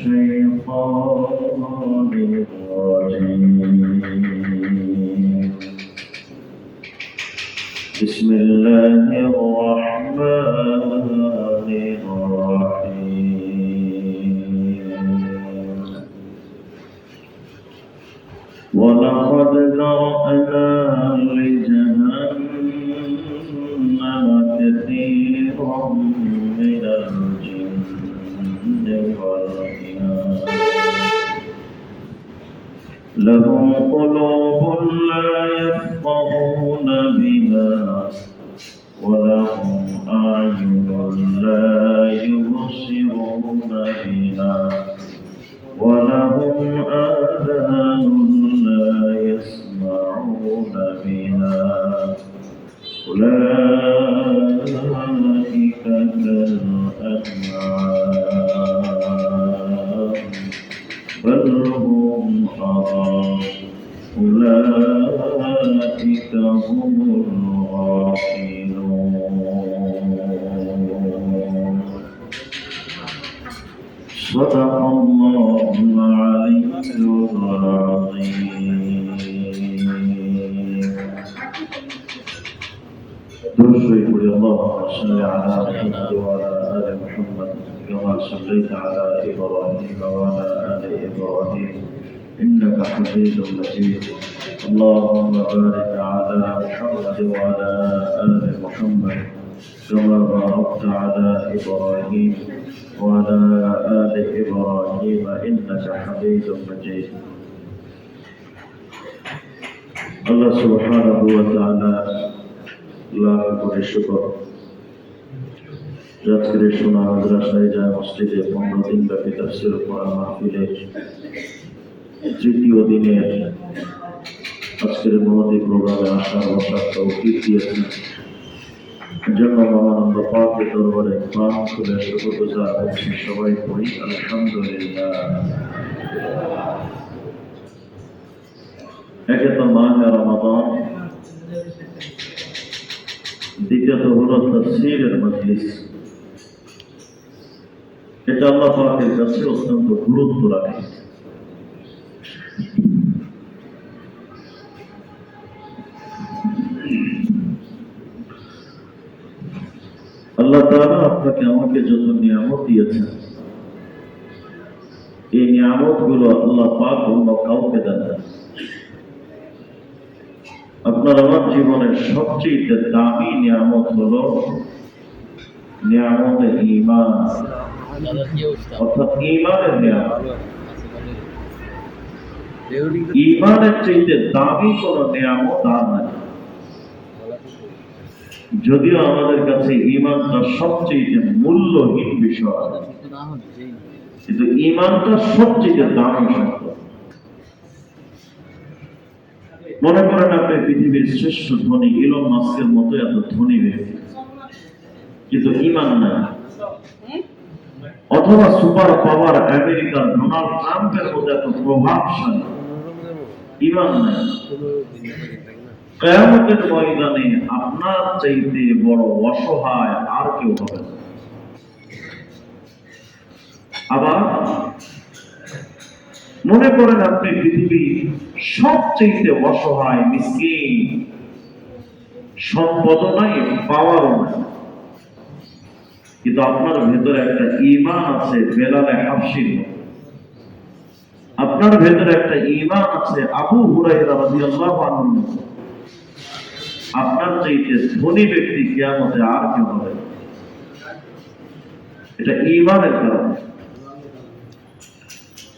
الشيطان الرجيم بسم الله الرحمن الرحيم ولقد ذرأنا لجهنم كثيرا من الجن والإنس لهم قلوب لا يفقهون بها ولهم أعين لا يبصرون بها ولهم آذان لا يسمعون بها أولئك كالأنعام بل هم أضل أولئك هم الغافلون صدق الله العلي العظيم. درشي اللهم صل على محمد وعلى آل محمد كما صليت على إبراهيم وعلى آل إبراهيم إنك حميد مجيد. اللهم بارك على محمد وعلى آل محمد كما باركت على إبراهيم وعلى آل إبراهيم إنك حميد مجيد. الله سبحانه وتعالى লাখ কোটি শুকর আজকের শোনা মাদ্রাসায় যায় মসজিদে 15 দিন ব্যাপী তাফসীর কোরআন মাহফিলের তৃতীয় দিনের আজকের মহতী প্রোগ্রামে আসার বসার তৌফিক দিয়েছেন জন্য মহানন্দ পাকের দরবারে প্রাণ খুলে শুকরগুজার হচ্ছি। সবাই পড়ি আলহামদুলিল্লাহ। একে তো মাহে রমাদান, দ্বিতীয়ত হলো তাফসীরের মজলিস। এটা আল্লাহ পাকের কাছে অত্যন্ত গুরুত্ব রাখে। আল্লাহ তাআলা আপনাকে আমাকে যত নিয়ামত দিয়েছেন, এই নিয়ামত গুলো আল্লাহ পাক অন্য কাউকে দেন না। আপনার আমার জীবনের সবচেয়ে দামি নিয়ামত হলো নিয়ামতে ঈমান, অর্থাৎ ঈমানের নিয়ামত। ঈমানের চাইতে দামি কোন নিয়ামত আর নাই। যদিও আমাদের কাছে ঈমানটা সবচেয়ে মূল্যহীন বিষয়, কিন্তু ঈমানটা সবচেয়ে দামি সম্পদ। মনে করেন আপনি পৃথিবীর শ্রেষ্ঠ ধনী ইলন মাস্কের মতো এত ধনী ব্যক্তি, কিন্তু ঈমান নাই। অথবা সুপার পাওয়ার আমেরিকার ডোনাল্ড ট্রাম্পের মতো এত প্রভাবশালী, ঈমান নাই। কিয়ামতের ময়দানে আপনার চাইতে বড় অসহায় আর কেউ হবে না। আবার মনে করেন আপনি পৃথিবীর সবচেয়ে অসহায় মিসকিন, সম্পদ নাই, পাওয়ারও নাই, কিন্তু আপনার ভেতরে একটা ঈমান আছে বেলালে হাবশির মতো। আপনার ভেতরে একটা ঈমান আছে আবু হুরায়রা রাদিয়াল্লাহু আনহু। আপনার চাইতে ধনী ব্যক্তি কিয়ামতে আর কেউ হবে না। এটা ঈমানের কারণে।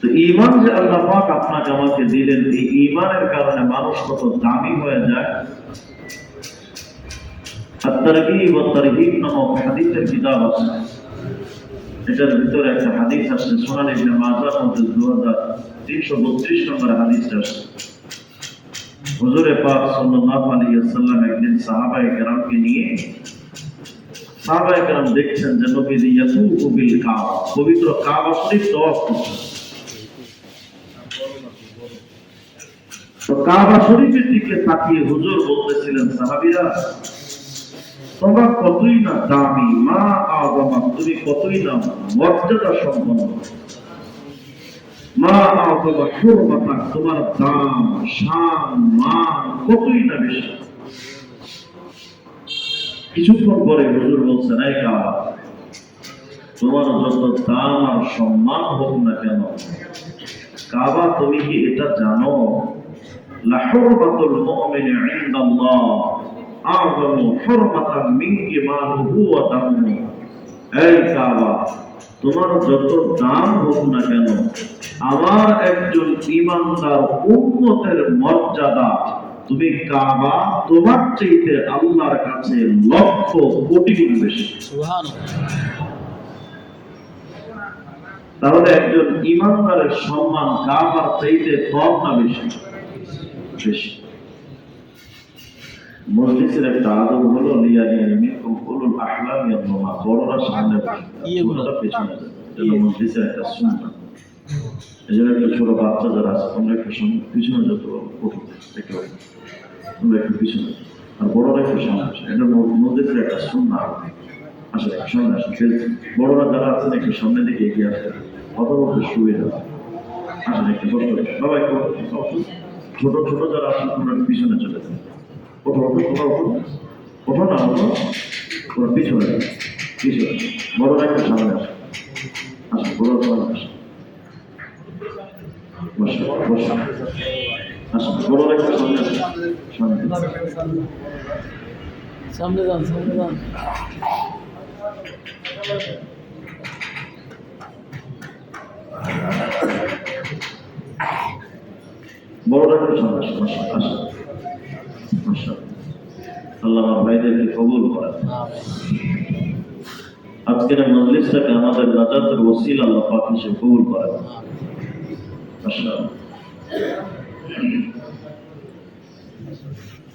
তো ঈমান যে আল্লাহ পাক আপনাকে আমাকে দিলেন, এই ঈমানের কারণে মানুষ কত দামি হয়ে যায়। আত-তারগীব ওয়া তারহীব নামক হাদিসের কিতাব আছে, এটার ভিতরে একটা হাদিস আছে সুনান ইবনে মাজাহ মধ্যে 2332 নম্বর হাদিসটা আছে। হুজুরে পাক সাল্লাল্লাহু আলাইহি ওয়াসাল্লাম একদিন সাহাবায়ে কেরামকে নিয়ে, সাহাবায়ে কেরাম দেখছেন যে নবীজি ইয়াতুফু বিল কাবা, পবিত্র কাবা শরীফ তওয়াফ করছেন। তো কাবা শরীফের দিকে তাকিয়ে হুজুর বলতেছিলেন, সাহাবীরা তোমরা কতই না দামি, মা আযমা, তুমি কতই না মর্যাদা সম্পন্ন। মা আযমা হুরমাতাক, তোমার দাম, শান, মান কতই না বেশি। কিছুক্ষণ পরে হুজুর বলছেন, এই কাবা, তোমার যত দাম আর সম্মান হোক না কেন, কাবা তুমি কি এটা জানো, লা হুরমাতুল মুমিনি ইনদাল্লাহ আযমু হুরমাতান মিনকি মালুহু ওয়া দামুহু। এই কাবা, তোমার যত দাম হোক না কেন, আমার একজন ঈমানদার উম্মতের মর্যাদা, তুমি কাবা তোমার চাইতে আল্লাহর কাছে লক্ষ কোটি গুণ বেশি। সুবহানাল্লাহ। তাহলে একজন ঈমানদারের সম্মান কাবার চাইতে কম না বেশি? বেশি। মজলিসের একটা আদব হলো লিয়ানিমিকুম উলুল আহলামি ওয়ান নুহা, বড়রা সামনে ছোটরা পেছনে, এটা মজলিসের একটা সুন্নাত। এজন্য একটু ছোট বাচ্চা যারা আছে তোমরা একটু পিছনে যেতে ওঠো, একটু তোমরা একটু পিছনে, আর বড়রা একটু সামনে আসে, এটা মজলিসের একটা সুন্নাত। আসলে সামনে আসেন, বড়রা যারা আছেন একটু সামনের দিকে এগিয়ে আসে, কথা বলতে সুবিধা। আসলে একটু কষ্ট করে বাবা, একটু ছোট ছোট যারা আছেন তোমরা পিছনে চলে যান, ওঠো ওঠো, তোমরা ওঠো, ওঠো না, ওঠো, তোমরা পিছনে পিছনে, বড়রা একটু সামনে আসে, আসে বড়রা সামনে আসে, বসো বসো, আসুন বড়রা একটু সামনে আসে, সামনে যান, সামনে যান। বড়রা একটু সামনে আসে, বসো, আসো, বসো। আল্লাহ আমার ভাইদেরকে কবুল করেন। আজকের মজলিসটাকে আমাদের নাজাতের ওসিলা আল্লাহ পাক হিসেবে কবুল করেন। আশা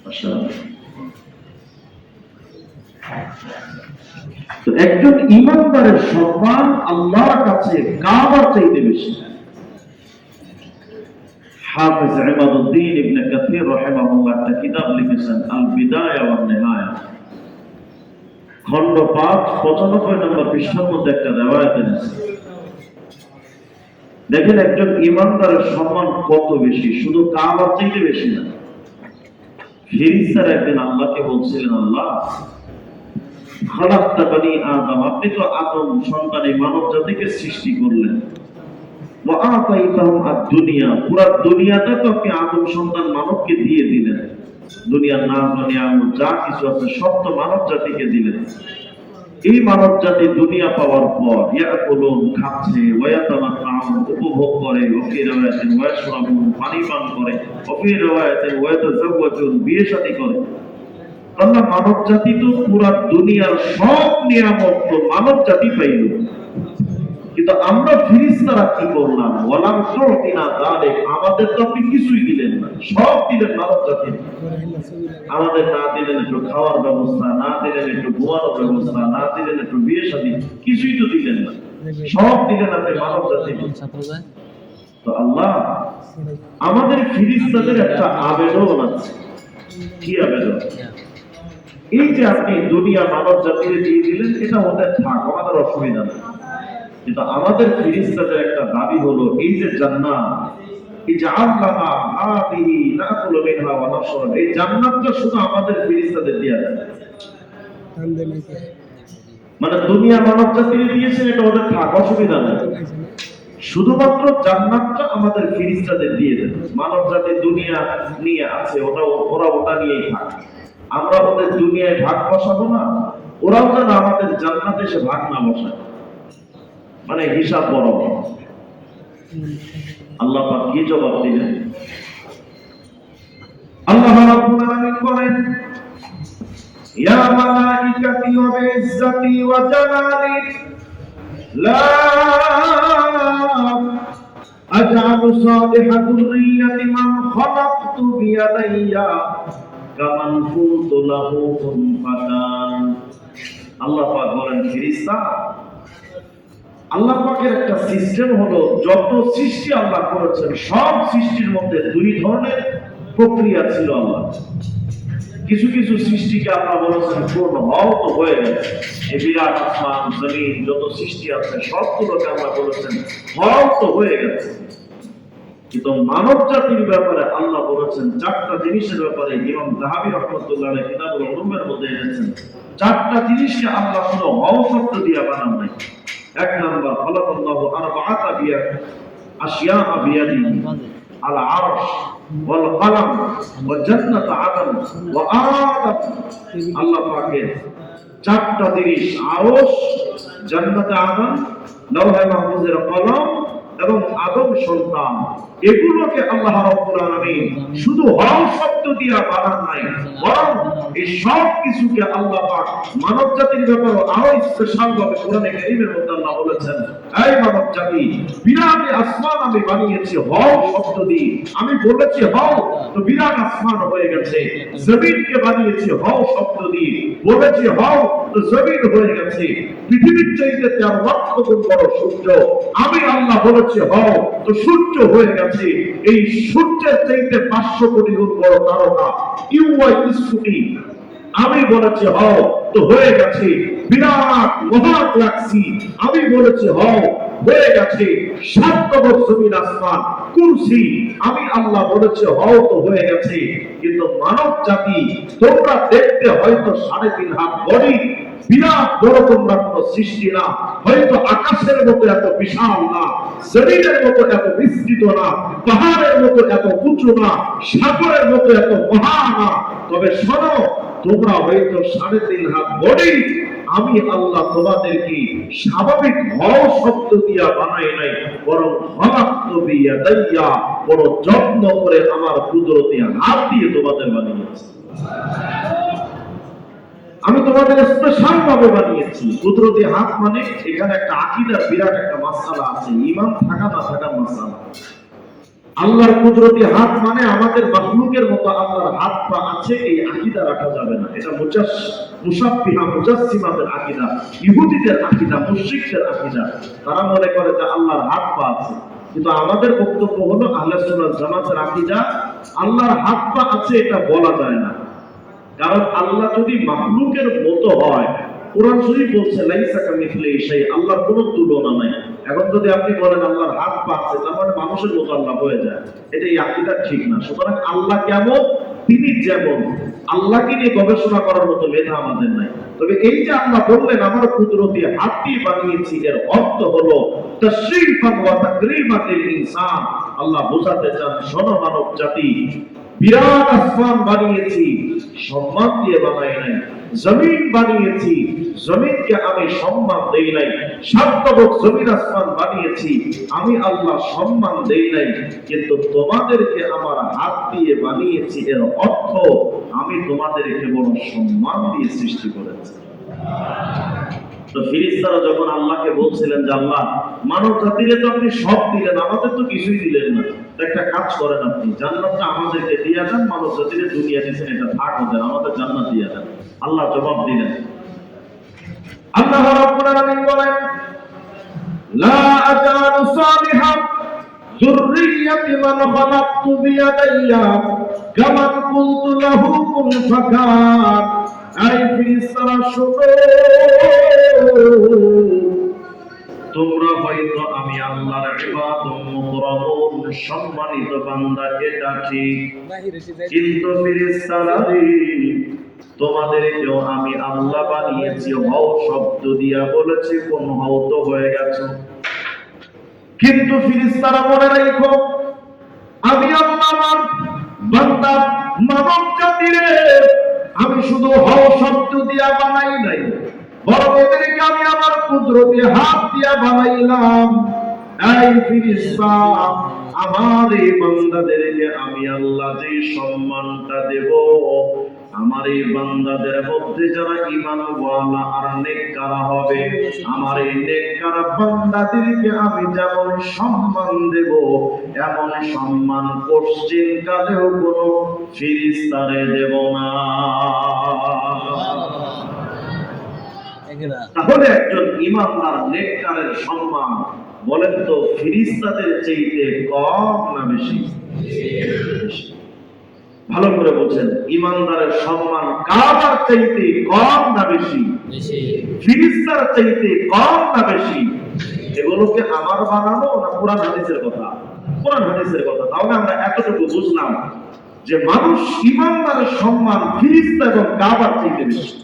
আশা তো একজন ঈমানদারের সম্মান আল্লাহর কাছে কাবার চাইতে বেশি। হাফেজ ইমাদউদ্দিন ইবনে কাসির রাহিমাহুল্লাহ একটা কিতাব লিখেছেন, আল বিদায়া ওয়ান নিহায়া, খণ্ড 5 95 নম্বর পৃষ্ঠার মধ্যে একটা রিওয়ায়াত আছে। দেখেন একজন ঈমানদারের সম্মান কত বেশি, শুধু কাবার চাইতে বেশি না। ফেরেশতারা একদিন আল্লাহকে বলছিলেন, আল্লাহ খালাকতা বনি আদম, আপনি তো আদম সন্তান মানব জাতিকে সৃষ্টি করলেন, ওয়া আতাইতাহুম আদ-দুনিয়া, পুরো দুনিয়াটা তো আপনি আদম সন্তান মানবকে দিয়ে দিলেন, দুনিয়ার নাজ নিয়ামত যা কিছু আছে সব তো মানব জাতিকে দিলেন। এই মানব জাতি দুনিয়া পাওয়ার পর ইয়াকুলুন, খাচ্ছে, ওয়ায়াতামাত্তাউন, উপভোগ করে, ওফি রিওয়ায়াতিন ওয়াশরাবুন, পানি পান করে, ওফি রিওয়ায়াতিন ওয়াতাযাওয়াজুন, বিয়ে শাদী করে। আল্লাহ মানব জাতি তো পুরো দুনিয়ার সব নিয়ামত তো মানব জাতি পাইল, কিন্তু আমরা ফেরেশতারা কি করলাম, ওয়ালাম তুতিনা যালিক, আমাদের তো আপনি কিছুই দিলেন না, সব দিলেন মানব জাতি। আমাদের না দিলেন একটু খাওয়ার ব্যবস্থা, না দিলেন একটু ঘুমানোর ব্যবস্থা, না দিলেন একটু বিয়ে শাদী, কিছুই তো দিলেন না, সব দিলেন আপনি মানব জাতি। তো আল্লাহ আমাদের ফেরেশতাদের একটা আবেদন আছে। কি আবেদন? এই যে আপনি দুনিয়া মানব জাতিকে দিয়ে দিলেন, এটা ওদের থাক, আমাদের অসুবিধা নেই, কিন্তু আমাদের ফেরেশতাদের একটা দাবি হলো, এই যে জান্নাত, এই যে আল্লাহা হাদিহি নাকুলু মিনহা ওয়া নাশরাব, এই জান্নাতটা শুধু আমাদের ফেরেশতাদের দেয়া যায়। মানে দুনিয়া মানব জাতিকে দিয়েছেন, এটা ওদের থাক, অসুবিধা নেই, শুধুমাত্র জান্নাতটা আমাদের ফেরেশতাদের দিয়ে দেন। মানব জাতি দুনিয়া নিয়ে আছে, ওরা ওটা নিয়েই থাকে, আমরা ওদের দুনিয়ায় ভাগ বসাবো না, ওরাও যেন আমাদের জান্নাতে এসে ভাগ না বসায়, মানে হিসাব বরাবর। আল্লাহ পাক কি জবাব দিলেন? আল্লাহ রাব্বুল আলামিন বলেন, ইয়া মালাইকাতি ওয়া বিইজ্জাতি ওয়া জালালি লা আজআলু সালিহা যুররিয়াতি মান খালাকতু বিয়াদাইয়া কামান কুনতু লাহু কুন ফাকান। আল্লাহ পাক বলেন, ফেরেশতা, আল্লাহ পাকের একটা সিস্টেম হলো, যত সৃষ্টি আল্লাহ করেছেন সব সৃষ্টির মধ্যে দুই ধরনের প্রক্রিয়া ছিল আল্লাহ। কিছু কিছু সৃষ্টিকে আল্লাহ বলেছেন পূর্ণ হও, তো হয়ে গেছে। এই বিরাট আসমান জমিন যত সৃষ্টি আছে সবগুলোকে আল্লাহ বলেছেন হও, তো হয়ে গেছে। কিন্তু মানব জাতির ব্যাপারে আল্লাহ বলেছেন চারটা জিনিসের ব্যাপারে। ইমাম যাহাবী রাহমাতুল্লাহ আলাইহি কিতাবুল উলুমের মধ্যে এনেছেন চারটা জিনিসকে আল্লাহ শুধু হও শব্দ দিয়ে বানান নাই। এক নাম্বার খালাকাল্লাহু আরবাআতা আশিয়া বিয়াদিহি আল আরশ ওয়াল কলম ওয়া জান্নাত আদন ওয়া আদম। আল্লাহ পাকের চারটা জিনিস, আরশ, জান্নাত আদন, লৌহে মাহফুজের কলম এবং আদম সন্তান, এগুলোকে আল্লাহ রাব্বুল আলামিন শুধু হও শব্দ দিয়া বানান নাই, বরং এই সব কিছুকে আল্লাহ পাক মানব জাতির ব্যাপারে আরো স্পেশাল ভাবে কোরআনে কারীমের মধ্যে আল্লাহ বলেছেন, এই মানব জাতি, বিরাট আসমান আমি বানিয়েছি হও শব্দ দিয়ে। আমি বলেছি হও তো বিরাট আসমান হয়ে গেছে। জমিনকে বানিয়েছি হও শব্দ দিয়ে, বলেছি হও তো জমিন হয়ে গেছে। পৃথিবীর চাইতে 13 লক্ষ গুণ বড় সূর্য, আমি আল্লাহ বলেছি হও তো সূর্য হয়ে গেছে। এই সূর্যের চাইতে 500 কোটি গুণ বড় তারকা ইউআইস্কুটি, আমি বলেছি হও তো হয়ে গেছে। বিরাট মহা গ্যালাক্সি, আমি বলেছি হও হয়ে গেছে। 7 কবর জমিন আসমান কুরসি, আমি আল্লাহ বলেছি হও তো হয়ে গেছে। কিন্তু মানব জাতি, তোমরা দেখতে হয়তো 3.5 হাত বডি, বিরাট বড় তোমরা কোনো সৃষ্টি না, হয়তো আকাশের মতো এত বিশাল না, জমিনের মতো এত বিস্তৃত না, পাহাড়ের মতো এত উঁচু না, সাগরের মতো এত মহা না। তবে শোনো, তোমরা হয়তো 3.5 হাত বডি, আমি আল্লাহ তোমাদেরকে স্বাভাবিক হও শব্দ দিয়া বানাই নাই, বরং খলাকতু বিয়াদাইয়া, বড় যত্ন করে আমার কুদরতি হাত দিয়ে তোমাদের বানিয়েছি। আমি তোমাদের স্পেশাল ভাবে বানিয়েছি। কুদরতি হাত মানে এখানে একটা আকীদার বিরাট একটা মাসআলা আছে, ঈমান থাকা না থাকা মাসআলা। আল্লাহর কুদরতি হাত মানে আমাদের মাখলুকের মতো আল্লাহর হাত পা আছে, এই আকীদা রাখা যাবে না। এটা মুশাব্বিহা মুজাসসিমাদের আকীদা, ইহুদিদের আকীদা, মুশরিকদের আকীদা। তারা মনে করে যে আল্লাহর হাত পা আছে। কিন্তু আমাদের বক্তব্য হলো আহলে সুন্নাত জামাতের আকীদা, আল্লাহর হাত পা আছে এটা বলা যায় না। কারণ আল্লাহ যদি মাখলুকের মতো হয়, কোরআন শরীফ বলছে লাইসা কামিসলিহি শাই, আল্লাহর কোনো তুলনা নাই। এখন যদি আপনি বলেন আল্লাহর হাত পা আছে, তার মানে মানুষের মতো আল্লাহ হয়ে যায়, এটা এই আকীদা ঠিক না। সুতরাং আল্লাহ কেমন, তিনি যেমন, আল্লাহকে নিয়ে গবেষণা করার মতো মেধা আমাদের নাই। তবে এই যে আল্লাহ বললেন আমার কুদরতি হাত দিয়ে বানিয়েছি, এর অর্থ হলো তাশরীফান ওয়া তাকরীমান লিল ইনসান। আল্লাহ বোঝাতে চান, শোনো মানব জাতি, বিরাট আসমান বানিয়েছি, সম্মান দিয়ে বানাই নাই। জমিন বানিয়েছি, জমিনকে আমি সম্মান দেই নাই। 7 কবর জমিন আসমান বানিয়েছি, আমি আল্লাহ সম্মান দেই নাই। কিন্তু তোমাদেরকে আমার হাত দিয়ে বানিয়েছি, এর অর্থ আমি তোমাদেরকে বড় সম্মান দিয়ে সৃষ্টি করেছি। তো ফেরেশতারা যখন আল্লাহকে বলছিলেন যে আল্লাহ, মানব জাতিরে তো আপনি সব দিলেন, আমাদের তো কিছুই দিলেন না, একটা কাজ করেন, আপনি জান্নাতটা আমাদেরকে দিয়ে দেন, মানব জাতিরে দুনিয়া দিয়েছেন, এটা থাক ওদের, আমাদের জান্নাত দিয়ে দেন। আল্লাহ জবাব দিলেন, আল্লাহ রাব্বুল আলামিন বলেন, লা আজালু সালিহান যুররিয়াতি মান খালাকতু বিয়াদাইয়া কামান কুলতু লাহু কুন ফাকান। আই ফেরেশতারা শোনো, তোমরা হয়তো আমি আল্লাহর ইবাদত মুকরামুন সম্মানিত বান্দা, এটা ঠিক, কিন্তু ফেরেশতারা তোমাদেরকেও আমি আল্লাহ বানিয়েছি হও শব্দ দিয়া, বলেছি কোন হও তো হয়ে গেছো। কিন্তু ফেরেশতারা মনে রাখো, আমি আল্লাহ আমার বান্দা মানব জাতিরে আমি শুধু হও শব্দ দিয়া বানাই নাই, বরং এদেরকে আমি আমার কুদরতি হাত দিয়া বানাইলাম। এই ফেরেশতা, আমার এই বান্দাদেরকে আমি আল্লাহ যে সম্মানটা দেব, আমার এই বান্দাদের মধ্যে যারা ঈমানওয়ালা আর নেককারা হবে, আমার এই নেককারা বান্দাদেরকে আমি যেমন সম্মান দেব, এমন সম্মান পশ্চিম কালেও কোনো ফেরেশতারে দেব না। তাহলে একজন ঈমানদার নেককারের সম্মান বলেন তো ফেরেশতাদের চাইতে কম না বেশি? ভালো করে বলছেন, ঈমানদারের সম্মান কাবার চাইতে কম না বেশি? ফেরেশতার চাইতে কম না বেশি? এগুলোকে আমার বানানো না কোরআন হাদিসের কথা? কোরআন হাদিসের কথা। তাহলে আমরা এতটুকু বুঝলাম যে মানুষ ইমানদারের সম্মান ফিরিস্তা এবং কাবার চাইতে বেশি।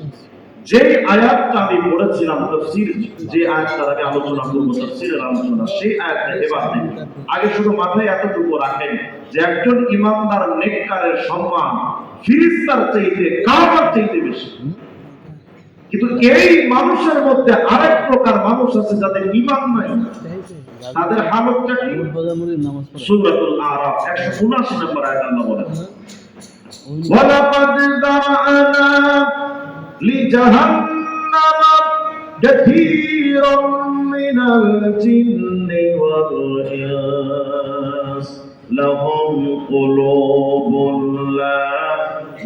যে আয়াতটা আমি পড়েছিলাম তাফসীর, যে আয়াতটার আগে আলোচনা করব তাফসীরের আলোচনা, সেই আয়াতটা এবার দেখুন। আগে শুধু মাথায় এতটুকু রাখেন যে একজন ইমানদার নেককারের সম্মান ফিরিস্তার চাইতে কাবার চাইতে বেশি। কিন্তু এই মানুষের মধ্যে আরেক প্রকার মানুষ আছে যাদের ঈমান নাই, তাদের হালতটা কি? সূরাতুল আরাফ 179 নম্বর আয়াত আল্লাহ বলেন, ওয়ালাকাদ যারানা লিজাহান্নামা কাসীরাম মিনাল জিন্নি ওয়াল ইনস লাহুম কুলুবুন লা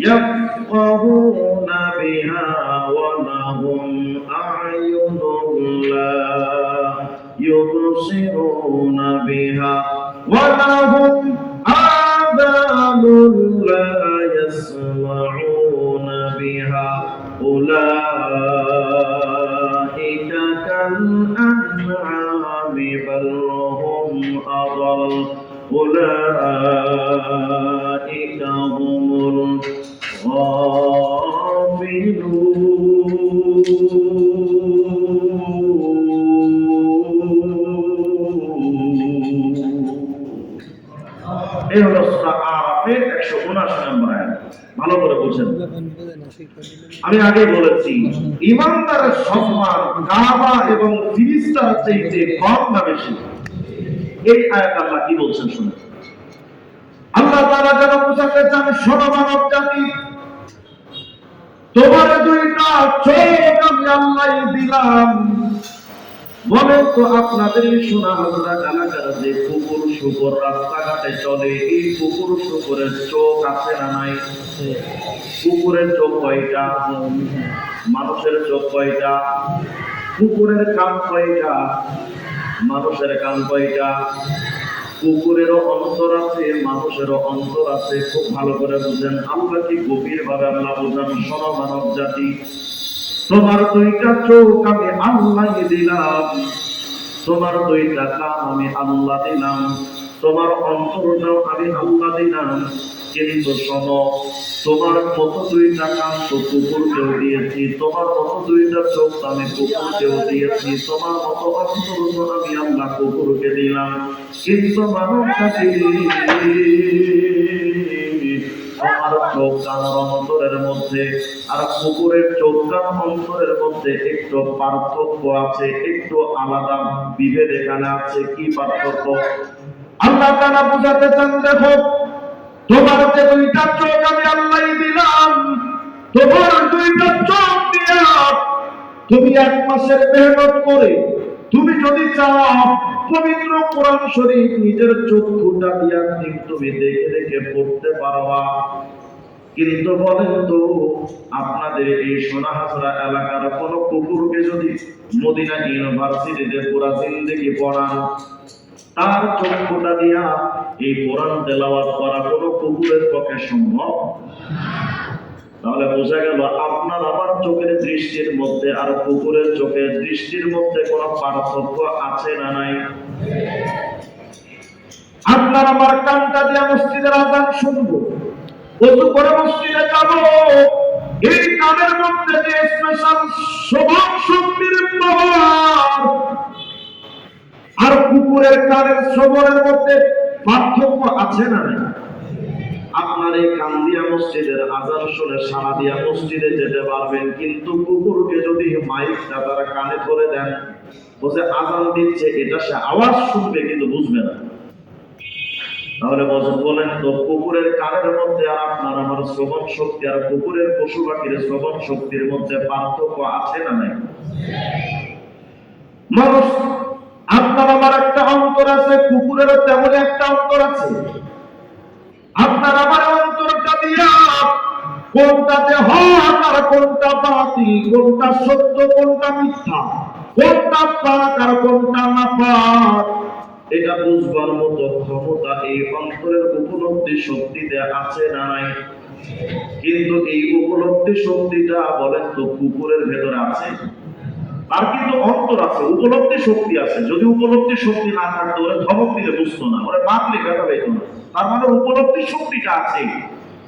ইয়াফকাহুনা বিহা ওয়া লাহুম আ'য়ুনুন লা ইউবসিরুনা বিহা ওয়া লাহুম আযানুন লা ইয়াসমাউনা বিহা উলাইকা কাল আনআমি বাল হুম আযাল উলাইকা হুমুল এই হলো সূরা আরাফের 179 নম্বর আয়াত। ভালো করে বুঝেন। আমি আগে বলেছি ইমানদারের সম্মান কাবা এবং ফিরিস্তার চাইতে কম না বেশি? এই আয়াত আল্লাহ কি বলছেন শুনুন। আল্লাহ তাআলা যেন বুঝাতে চান, শোনো মানব জাতি, তোমার দুইটা চোখ আমি আল্লাহ দিলাম। বলেন তো আপনাদের সোনা হাজরা এলাকার যে কুকুর শুকর রাস্তাঘাটে চলে, এই কুকুর শুকরের চোখ আছে না নাই? কুকুরের চোখ কয়টা? মানুষের চোখ কয়টা? কুকুরের কান কয়টা? মানুষের কান কয়টা? কুকুরেরও অন্তর আছে, মানুষেরও অন্তর আছে। খুব ভালো করে বুঝেন। আমরা কি গভীর ভাবে আল্লাহ বোঝান, শোনো মানব জাতি, তোমার দুইটা চোখ আমি আল্লাহ দিলাম, তোমার দুইটা কান আমি আল্লাহ দিলাম, তোমার অন্তরটাও আমি আল্লাহ দিলাম। কিন্তু শোনো, তোমার মতো দুইটা কান তো কুকুরকেও দিয়েছি, তোমার মতো দুইটা চোখ আমি কুকুরকেও দিয়েছি, তোমার মতো অন্তর তো আমি আল্লাহ কুকুরকে দিলাম। কিন্তু মানব জাতি, তোমার চোখ কান অন্তরের মধ্যে আর কুকুরের চোখ কান অন্তরের মধ্যে একটু পার্থক্য আছে, একটু আলাদা বিভেদ এখানে আছে। কি পার্থক্য? আল্লাহ তাআলা বুঝাতে চান, দেখো তোমার যে দুইটা চোখ আমি আল্লাহ দিলাম, তোমার দুইটা চোখ দিয়া তুমি 1 মাসের মেহনত করে তুমি যদি চাও পবিত্র কোরআন শরীফ নিজের চক্ষুটা দিয়া তুমি দেখে দেখে পড়তে পারবা। কিন্তু বলেন তো, আপনাদের এই সোনাহাসরা এলাকার কোন কুকুরকে যদি মদিনা ইউনিভার্সিটিতে পুরা জিন্দেগি পড়ান, তার চক্ষুটা দিয়া এই কোরআন তেলাওয়াত করা কোন কুকুরের পক্ষে সম্ভব? তাহলে বোঝা গেল আপনার আমার চোখের দৃষ্টির মধ্যে আর কুকুরের চোখের দৃষ্টির মধ্যে কোন পার্থক্য আছে না নাই? আপনার আমার কানটা দিয়ে মসজিদের আযান শুনবো, ওযু করে মসজিদে যাব, এই কানের মধ্যে যে স্পেশাল শ্রবণ শক্তির পাওয়ার আর কুকুরের কানের শ্রবণের মধ্যে পার্থক্য আছে না নাই? আপনার এই কান দিয়া মসজিদের আযান শুনে সাড়া দিয়া মসজিদে যেতে পারবেন, কিন্তু কুকুরকে যদি মাইকটা তারা কানে ধরে দেন, বসে আযান দিচ্ছে, এটা সে আওয়াজ শুনবে কিন্তু বুঝবে না। তাহলে বলেন তো, কুকুরের কানের মধ্যে আর আপনার আমার শ্রবণ শক্তি আর কুকুরের পশু পাখির শ্রবণ শক্তির মধ্যে পার্থক্য আছে না নাই? মানুষ, আপনার আমার একটা অন্তর আছে, কুকুরেরও তেমন একটা অন্তর আছে। আপনার আমার অন্তরটা দিয়া কোনটাতে হক আর কোনটা বাতিল, কোনটা সত্য কোনটা মিথ্যা, কোনটা পাক আর কোনটা নাপাক, এটা বুঝবার মতো ক্ষমতা এই অন্তরের উপলব্ধি শক্তিতে আছে না নাই? কিন্তু এই উপলব্ধি শক্তিটা বলেন তো কুকুরের ভেতরে আছে? তার কিন্তু অন্তর আছে, উপলব্ধি শক্তি আছে। যদি উপলব্ধি শক্তি না থাকতো ওরা ধমক দিলে বুঝতো না, ওরা মারলে ব্যথা পেত না। তার মানে উপলব্ধি শক্তিটা আছে।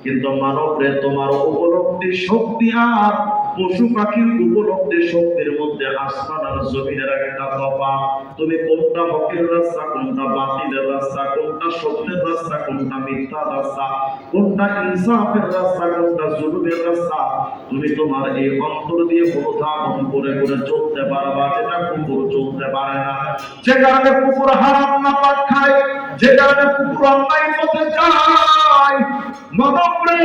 কিন্তু মানব রে, তোমার উপলব্ধি শক্তি আর পশু পাখির উপলব্ধি শক্তির মধ্যে আসমান আর জমিনের একটা তফাৎ। তুমি কোনটা হকের রাস্তা, কোনটা বাতিলের রাস্তা, কোনটা সত্যের রাস্তা, কোনটা মিথ্যার রাস্তা, কোনটা ইনসাফের রাস্তা, কোনটা জুলুমের রাস্তা, তুমি তোমার এই অন্তর দিয়ে অনুধাবন করে করে চলতে পারবা, যেটা কুকুর চলতে পারে না। যে কারণে কুকুর হারাম নাপাক খায়, যে কারণে কুকুর অন্যায় পথে যায়। মানবরে,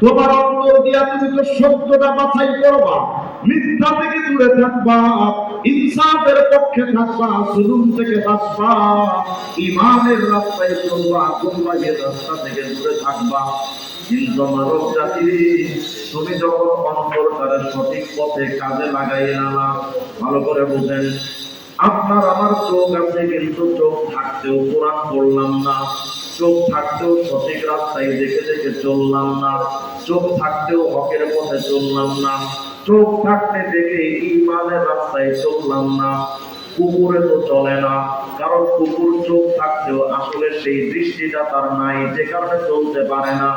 তোমার অন্তর দিয়া তুমি তো সত্যটা বাছাই করবা, মিথ্যা থেকে দূরে থাকবা, ইনসাফের পক্ষে থাকবা, জুলুম থেকে বাঁচবা, ইমানের রাস্তায় চলবা, গুমরাহের রাস্তা থেকে দূরে থাকবা। কিন্তু মানব জাতি, তুমি যখন অন্তরটারে সঠিক পথে কাজে লাগাইয়া না, ভালো করে বুঝেন, আপনার আমার চোখ আছে, কিন্তু চোখ থাকতেও কোরআন পড়লাম না, চোখ থাকতেও সঠিক রাস্তায় দেখে দেখে চললাম না, চোখ থাকতেও হকের পথে চললাম না, চোখ থাকতে দেখে ঈমানের রাস্তায় চললাম না। কুকুরে তো চলে না, কারণ কুকুর চোখ থাকতেও আসলে সেই দৃষ্টিটা তার নাই, যে কারণে চলতে পারে না।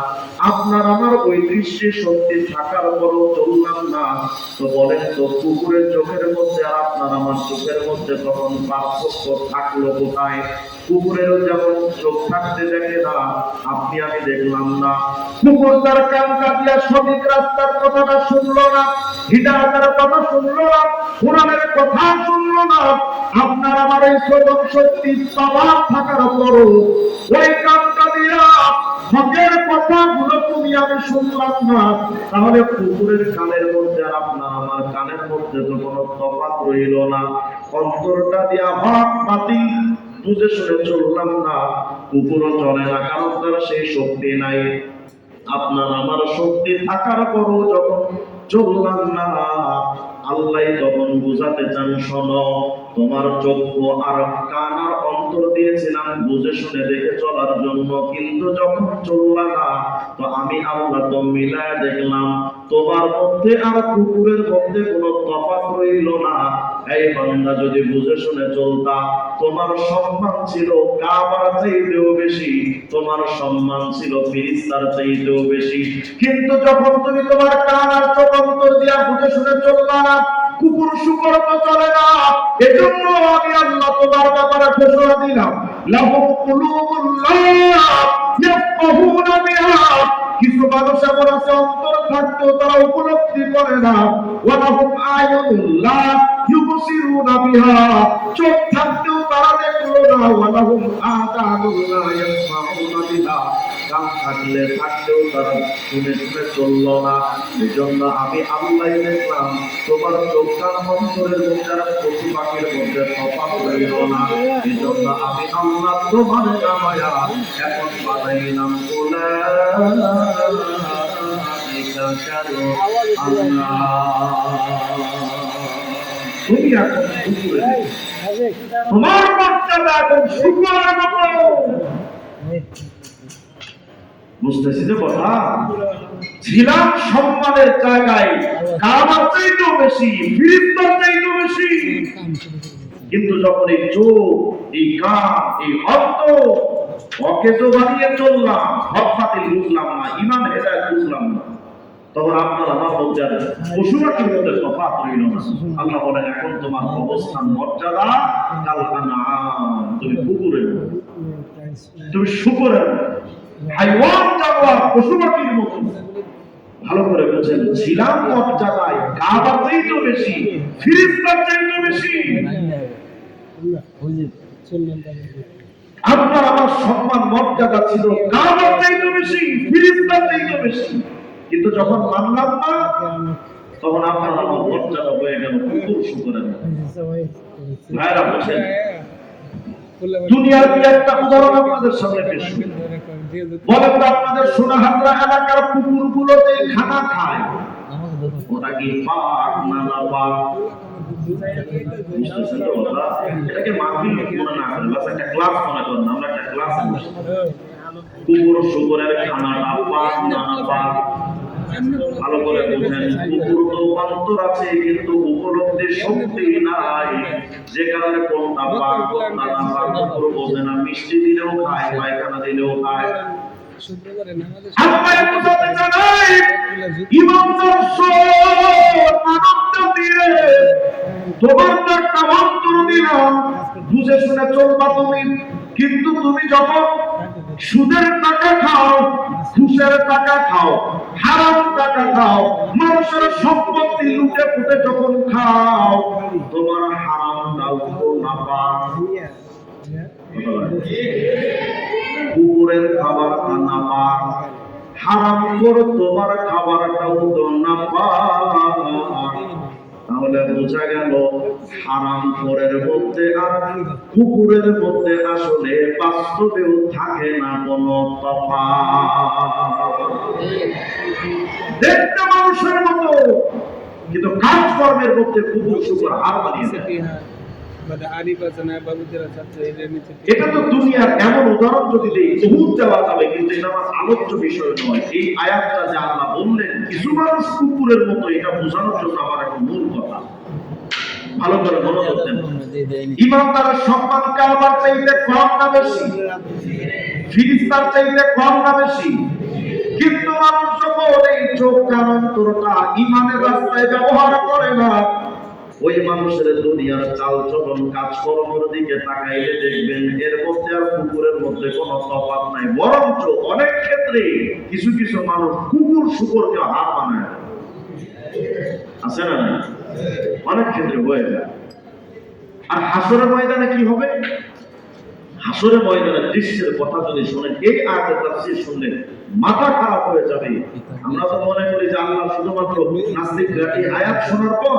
আপনার আমার ওই দৃষ্টি শক্তি থাকার পরও চললাম না, তো বলেন তো কুকুরের চোখের মধ্যে আর আপনার আমার চোখের মধ্যে তখন পার্থক্য থাকলো কোথায়? কুকুরেরও যেমন চোখ থাকতে দেখে না, আপনি আমি দেখলাম না। কুকুর তার কান কাটিয়া সঠিক রাস্তার কথাটা শুনলো না, হিদায়াতের কথা শুনলো না, কোরআনের কথা শুনলো না। আপনার আমার এই শ্রবণ শক্তি পাওয়ার থাকার পরও ওই কানটা দিয়া হকের কথাগুলো তুমি আমি শুনলাম না, তাহলে কুকুরের কানের মধ্যে আর আপনার আমার কানের মধ্যে তো কোনো তফাৎ রইল না। অন্তরটা দিয়া হক বাতিল বুঝে শুনে চললাম না, কুকুরও চলে না, কারণ তার সেই শক্তি নাই। আপনার আমার শক্তি থাকার পরও যখন চললাম না, আল্লাহ তখন বুঝাতে চান, শোনো, তোমার চক্ষু আর কান আর অন্তর দিয়েছিলাম বুঝে শুনে দেখে চলার জন্য, কিন্তু যখন চললা না, তো আমি আল্লাহ তো মিলায় দেখলাম তোমার মধ্যে আর কুকুরের মধ্যে কোনো তফাৎ রইল না। এই বান্দা, যদি বুঝে শুনে চলতা, তোমার সম্মান ছিল কাবার চাইতেও বেশি, তোমার সম্মান ছিল ফেরেশতার চাইতেও বেশি। কিন্তু যখন তুমি তোমার কান আর চোখ অন্তর দিয়া বুঝে শুনে চললা না, কুকুর শুকর তো চলে না। এজন্য আমি আল্লাহ তোমার ব্যাপারে ঘোষণা দিলাম, লাহুম কুলুবুন লা ইয়াফকাহুনা বিহা। কিছু মানুষ এমন আছে অন্তর থাকতেও তারা উপলব্ধি করে না। ওয়া লাহুম আয়ুনুন লা ইউবসিরুনা বিহা। চোখ থাকতেও তারা দেখলো না। ওয়া লাহুম আযানুন লা ইয়াসমাউনা বিহা। কান থাকতেও তারা শুনে শুনে চললো না। এজন্য আমি আল্লাহ দেখলাম তোমার চোখ কান অন্তরের মধ্যে আর পশু পাখির মধ্যে তফাৎ রইল না। এজন্য আমি আল্লাহ তোমার নামায়া এখন বানাইলাম তুমি এখন তোমার মর্যাদা এখন শুকরের মতো। বুঝতেছি যে কথা, ছিলাম সম্মানের জায়গায়, কাবার চাইতেও বেশি, ফেরেশতার চাইতেও বেশি। কিন্তু যখন এই চোখ, এই কান, এই অন্তর অকেজ বানিয়ে চললাম, হক বাতিল বুঝলাম না, ঈমান হেদায়েত বুঝলাম না, তখন আপনার আমার মধ্যে পশু পাখির মধ্যে তফাৎ রইল না। আল্লাহ বলেন, এখন তোমার অবস্থান মর্যাদা কাল আনআম, তুমি কুকুরের, তুমি শুকরের, হাইওয়ান জানোয়ার, পশু পাখির মতো। ভালো করে বুঝেন, ছিলাম মর্যাদায় কাবার চাইতেও বেশি, ফেরেশতার চাইতেও বেশি। আপনার আমার সম্মান মর্যাদা ছিল কাবার চাইতেও বেশি, ফেরেশতার চাইতেও বেশি। কিন্তু যখন মানলাম না, তখন আপনার আমার মর্যাদা হয়ে গেল কুকুর শুকরের। ভাইরা বলছেন, দুনিয়ার একটা উদাহরণ আপনাদের সামনে পেশ করি। বলেন তো, আপনাদের সোনাহাট্টা এলাকার কুকুরগুলোতে খানা খায়, ওটা কি পাক না নাপাক? বুঝতেছেন তো কথা? এটাকে মাহফিল মনে না করেন, বাস একটা ক্লাস মনে করেন, আমরা একটা ক্লাস বসি। কুকুর শুকরের খানাটা পাক না নাপাক? ভালো করে বুঝেন, কুকুর তো অন্তর আছে কিন্তু উপলব্ধির শক্তি নাই, যে কারণে কোনটা পাক কোনটা না পাক কুকুর বোঝে না। মিষ্টি দিলেও খায়, পায়খানা দিলেও খায়। আল্লাহ বুঝাতে চাই ইমানদার মানব জাতিরে তোমার তো একটা অন্তর দিলাম, বুঝে শুনে চলবা তুমি। কিন্তু তুমি যখন সুদের টাকা খাও, ঘুষের টাকা খাও, হারাম টাকা খাও, মানুষের সম্পত্তি লুটে ফুটে যখন খাও, তোমার হারামটাও তো নাপাক। কুকুরের খাবার নাপাক, হারাম করে তোমার খাবারটাও তো নাপাক। তাহলে বোঝা গেল হারাম খোরের মধ্যে আর কুকুরের মধ্যে আসলে বাস্তবেও থাকে না কোনো তফাৎ। দেখতে মানুষের মতো কিন্তু কাজকর্মের মধ্যে কুকুর শুকুর হার মানিয়ে দেয়। এটা তো দুনিয়ার এমন উদাহরণ যদি দেই বহুত দেওয়া যাবে, কিন্তু এটা আমার আলোচ্য বিষয় নয়। এই আয়াতটা যে আল্লাহ বললেন কিছু মানুষ কুকুরের মতো, এটা বোঝানোর জন্য আমার একটা মূল কথা ভালো করে মনে করতেন। ইমানদারের সম্মান কারবার চাইতে কম না বেশি, ফিরিস্তার চাইতে কম না বেশি, কিন্তু মানুষ যখন এই চোখ কান অন্তরটা ইমানের রাস্তায় ব্যবহার করে না, ওই মানুষের দুনিয়ার চাল চলন কাজকর্মের দিকে তাকাইলে দেখবেন এর মধ্যে আর কুকুরের মধ্যে কোনো তফাৎ নাই। বরঞ্চ অনেক ক্ষেত্রে কিছু কিছু মানুষ কুকুর শুকুরকে হার বানায়, আছে না? অনেক ক্ষেত্রে হয়ে যায়। আর হাসরের ময়দানে কি হবে? হাসরের ময়দানে দৃশ্যের কথা যদি শোনেন, এই আয়াতের তাফসীর শুনলে মাথা খারাপ হয়ে যাবে। আমরা তো মনে করি যে আল্লাহ শুধুমাত্র নাস্তিকরা, এই আয়াত শোনার পর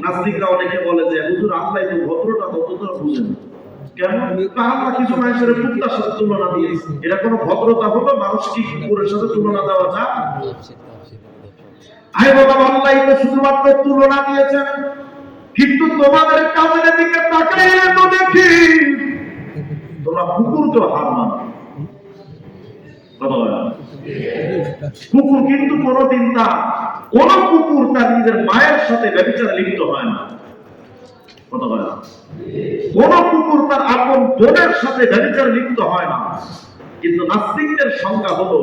নাস্তিকরা অনেকে বলে যে হুজুর আল্লাহ তো ভদ্রতা ততটা বুঝেন কেন? আল্লাহ কিছু মানুষের কুত্তার সাথে তুলনা দিয়ে, এটা কোনো ভদ্রতা হলো? মানুষ কি কুকুরের সাথে তুলনা দেওয়া যায়? আয় বাবা, আল্লাহ তো শুধুমাত্র তুলনা দিয়েছেন, কিন্তু তোমাদের কাজের দিকে তাকাইলে তো দেখি তোমরা কুকুরকে হার মানো। কুকুর কিন্তু কোনদিন কোন কুকুর তার নিজের মায়ের সাথে ব্যভিচারে লিপ্ত হয় না। কোন কুকুর তার আপন বোনের সাথে ব্যভিচারে লিপ্ত হয় না। কিন্তু নাস্তিকদের সংজ্ঞা হলো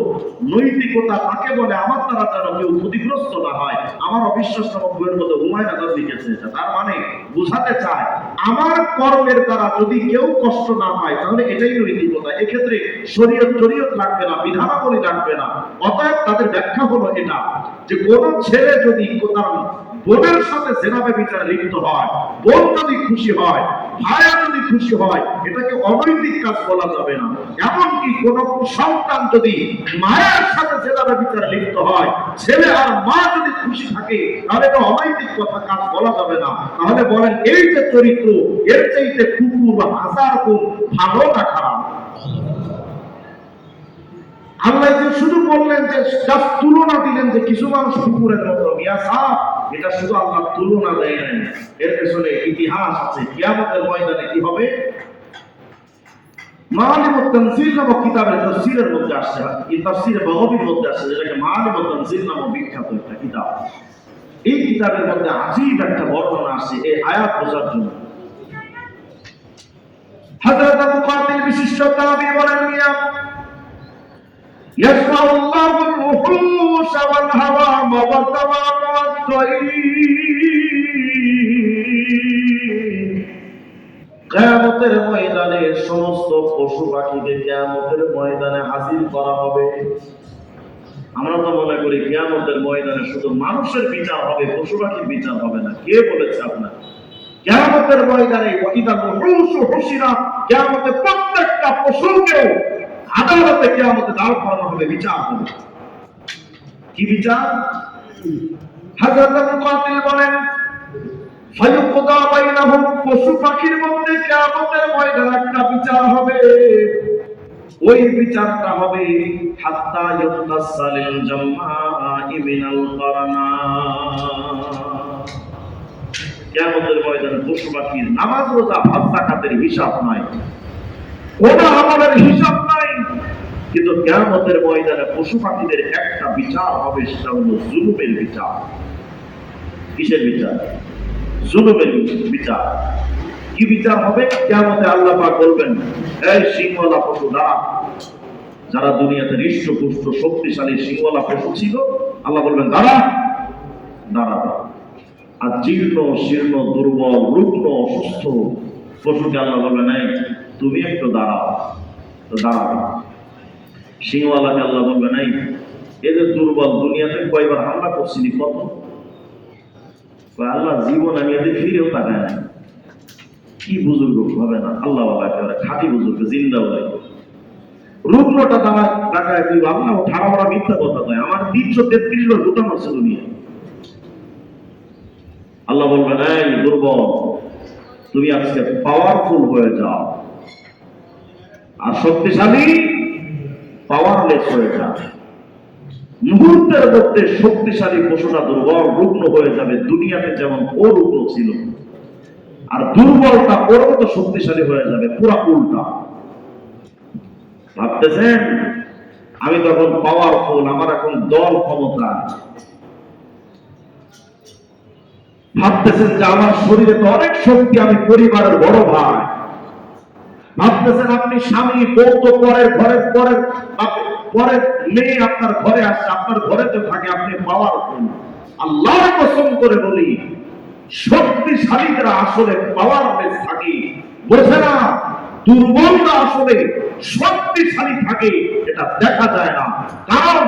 নৈতিকতা তাকে বলে আমার দ্বারা যেন কেউ ক্ষতিগ্রস্ত না হয়। আমার অবিশ্বাস নামক বইয়ের মধ্যে হুমায়ুন আজাদ লিখেছে, তার মানে বোঝাতে চায় আমার কর্মের দ্বারা যদি কেউ কষ্ট না পায় তাহলে এটাই নৈতিকতা। এক্ষেত্রে শরীয়ত লাগবে না, বিধানাবলী লাগবে না। অতএব তাদের ব্যাখ্যা হলো এটা যে কোন ছেলে যদি তার বোনের সাথে জেনা ব্যভিচারে লিপ্ত হয়, বোন যদি খুশি হয়, ভাইয়া যদি খুশি হয়, এটাকে অনৈতিক কাজ বলা যাবে না। এমনকি কোন সন্তান যদি মায়ের সাথে জেনা ব্যভিচারে লিপ্ত হয়, ছেলে আর মা যদি খুশি থাকে, তাহলে এটা অনৈতিক কথা কাজ বলা যাবে না। তাহলে বলেন এই যে চরিত্র, এর চাইতে কুকুর হাজার গুণ ভালো না খারাপ? আল্লাহ শুধু বললেন যে জাস্ট তুলনা দিলেন যে কিছু মানুষ কুকুরের মতো। মিয়া সাহেব, এটা শুধু আল্লাহ তুলনা দেয় নাই, এর পেছনে ইতিহাস আছে। কিয়ামতের ময়দানে কি হবে? মাআলিমুত তানজিল নামক কিতাবের তাফসীরের মধ্যে আসছে, এই তাফসীরে বাগাবীর মধ্যে আসছে, যেটাকে মাআলিমুত তানজিল নামক বিখ্যাত একটা কিতাব। এই কিতাবের মধ্যে আজীব একটা বর্ণনা আছে এই আয়াত বোঝার জন্য। হযরত মুকাতিল বিশিষ্ট তাবী বলেন, মিয়া يسمع الله الوحوش والهوام والدواب والطير। কিয়ামতের ময়দানে সমস্ত পশু পাখিকে কিয়ামতের ময়দানে হাজির করা হবে। আমরা তো মনে করি কিয়ামতের ময়দানে শুধু মানুষের বিচার হবে, পশু পাখির বিচার হবে না। কে বলেছে আপনার? কিয়ামতের ময়দানে ওয়াইদা নুহুশু হুশিরা, কিয়ামতে প্রত্যেকটা পশুকেও আদালতে কিয়ামতে দাঁড় করানো হবে, বিচার হবে। কি বিচার? হযরত মুকাতিল বলেন, ফায়ুকদা বাইনাহুম, পশু পাখির মধ্যে কিয়ামতের ময়দানে একটা বিচার হবে। ওই বিচারটা হবে হাত্তা ইউতাসালিল জামা'i মিনাল কারনা। কিয়ামতের ময়দানে পশু পাখির নামাজ রোজা হজ যাকাতের হিসাব নাই, কোন আমলের হিসাব নাই। কিন্তু কিয়ামতের ময়দানে পশু পাখিদের একটা বিচার হবে, সেটা হলো জুলুমের বিচার। কিসের বিচার? জুলুমের বিচার। কি বিচার হবে? কিয়ামতে আল্লাহ পাক বলবেন, এই সিংহওয়ালা পশু দাঁড়া। যারা দুনিয়াতে হৃষ্টপুষ্ট শক্তিশালী সিংহওয়ালা পশু ছিল, আল্লাহ বলবেন দাঁড়া দাঁড়া। আর জীর্ণ শীর্ণ দুর্বল রুগ্ন অসুস্থ পশুকে আল্লাহ বলবেন, এই তুমি একটু দাঁড়াও। তো দাঁড়াবে। সিংহওয়ালাকে আল্লাহ বলবেন, এই এদের দুর্বল, দুনিয়াতে কয়বার হামলা করছিলি, কত? আল্লাহ জীবন আমি এদের ফিরেও তাকায় না। কি বুজুর্গ হবে না? আল্লাহ খাঁটি বুজুর্গ, জিন্দা বলে রুগ্নটা তারা তাকায় তুই আল্লাহ ঠাড়া মারা মিথ্যা কথা নয়। আমার 333 বার গুটানো আছে দুনিয়া। আল্লাহ বলবেন, এই দুর্বল, তুমি আজকে পাওয়ারফুল হয়ে যাও, আর শক্তিশালী পাওয়ারলেস হয়ে যাও। মুহূর্তের মধ্যে শক্তিশালী পশুটা দুর্বল রুগ্ন হয়ে যাবে। দুনিয়াতে যেমন ও রুগ্ন ছিল, আর দুর্বলটা ওর মতো শক্তিশালী হয়ে যাবে, পুরা উল্টা। ভাবতেছেন আমি তখন পাওয়ারফুল, আমার এখন দল ক্ষমতা। ভাবতেছেন যে আমার শরীরে তো অনেক শক্তি, আমি পরিবারের বড় ভাই। ভাবতেছেন আপনি স্বামী, বউ তো পরের ঘরের পরের মেয়ে আপনার ঘরে আসছে, আপনার ঘরে তো থাকে, আপনি পাওয়ারফুল। আল্লাহর কসম করে বলি, শক্তিশালীরা আসলে পাওয়ারলেস থাকে, বোঝে না। দুর্বলরা আসলে শক্তিশালী থাকে, এটা দেখা যায় না। কারণ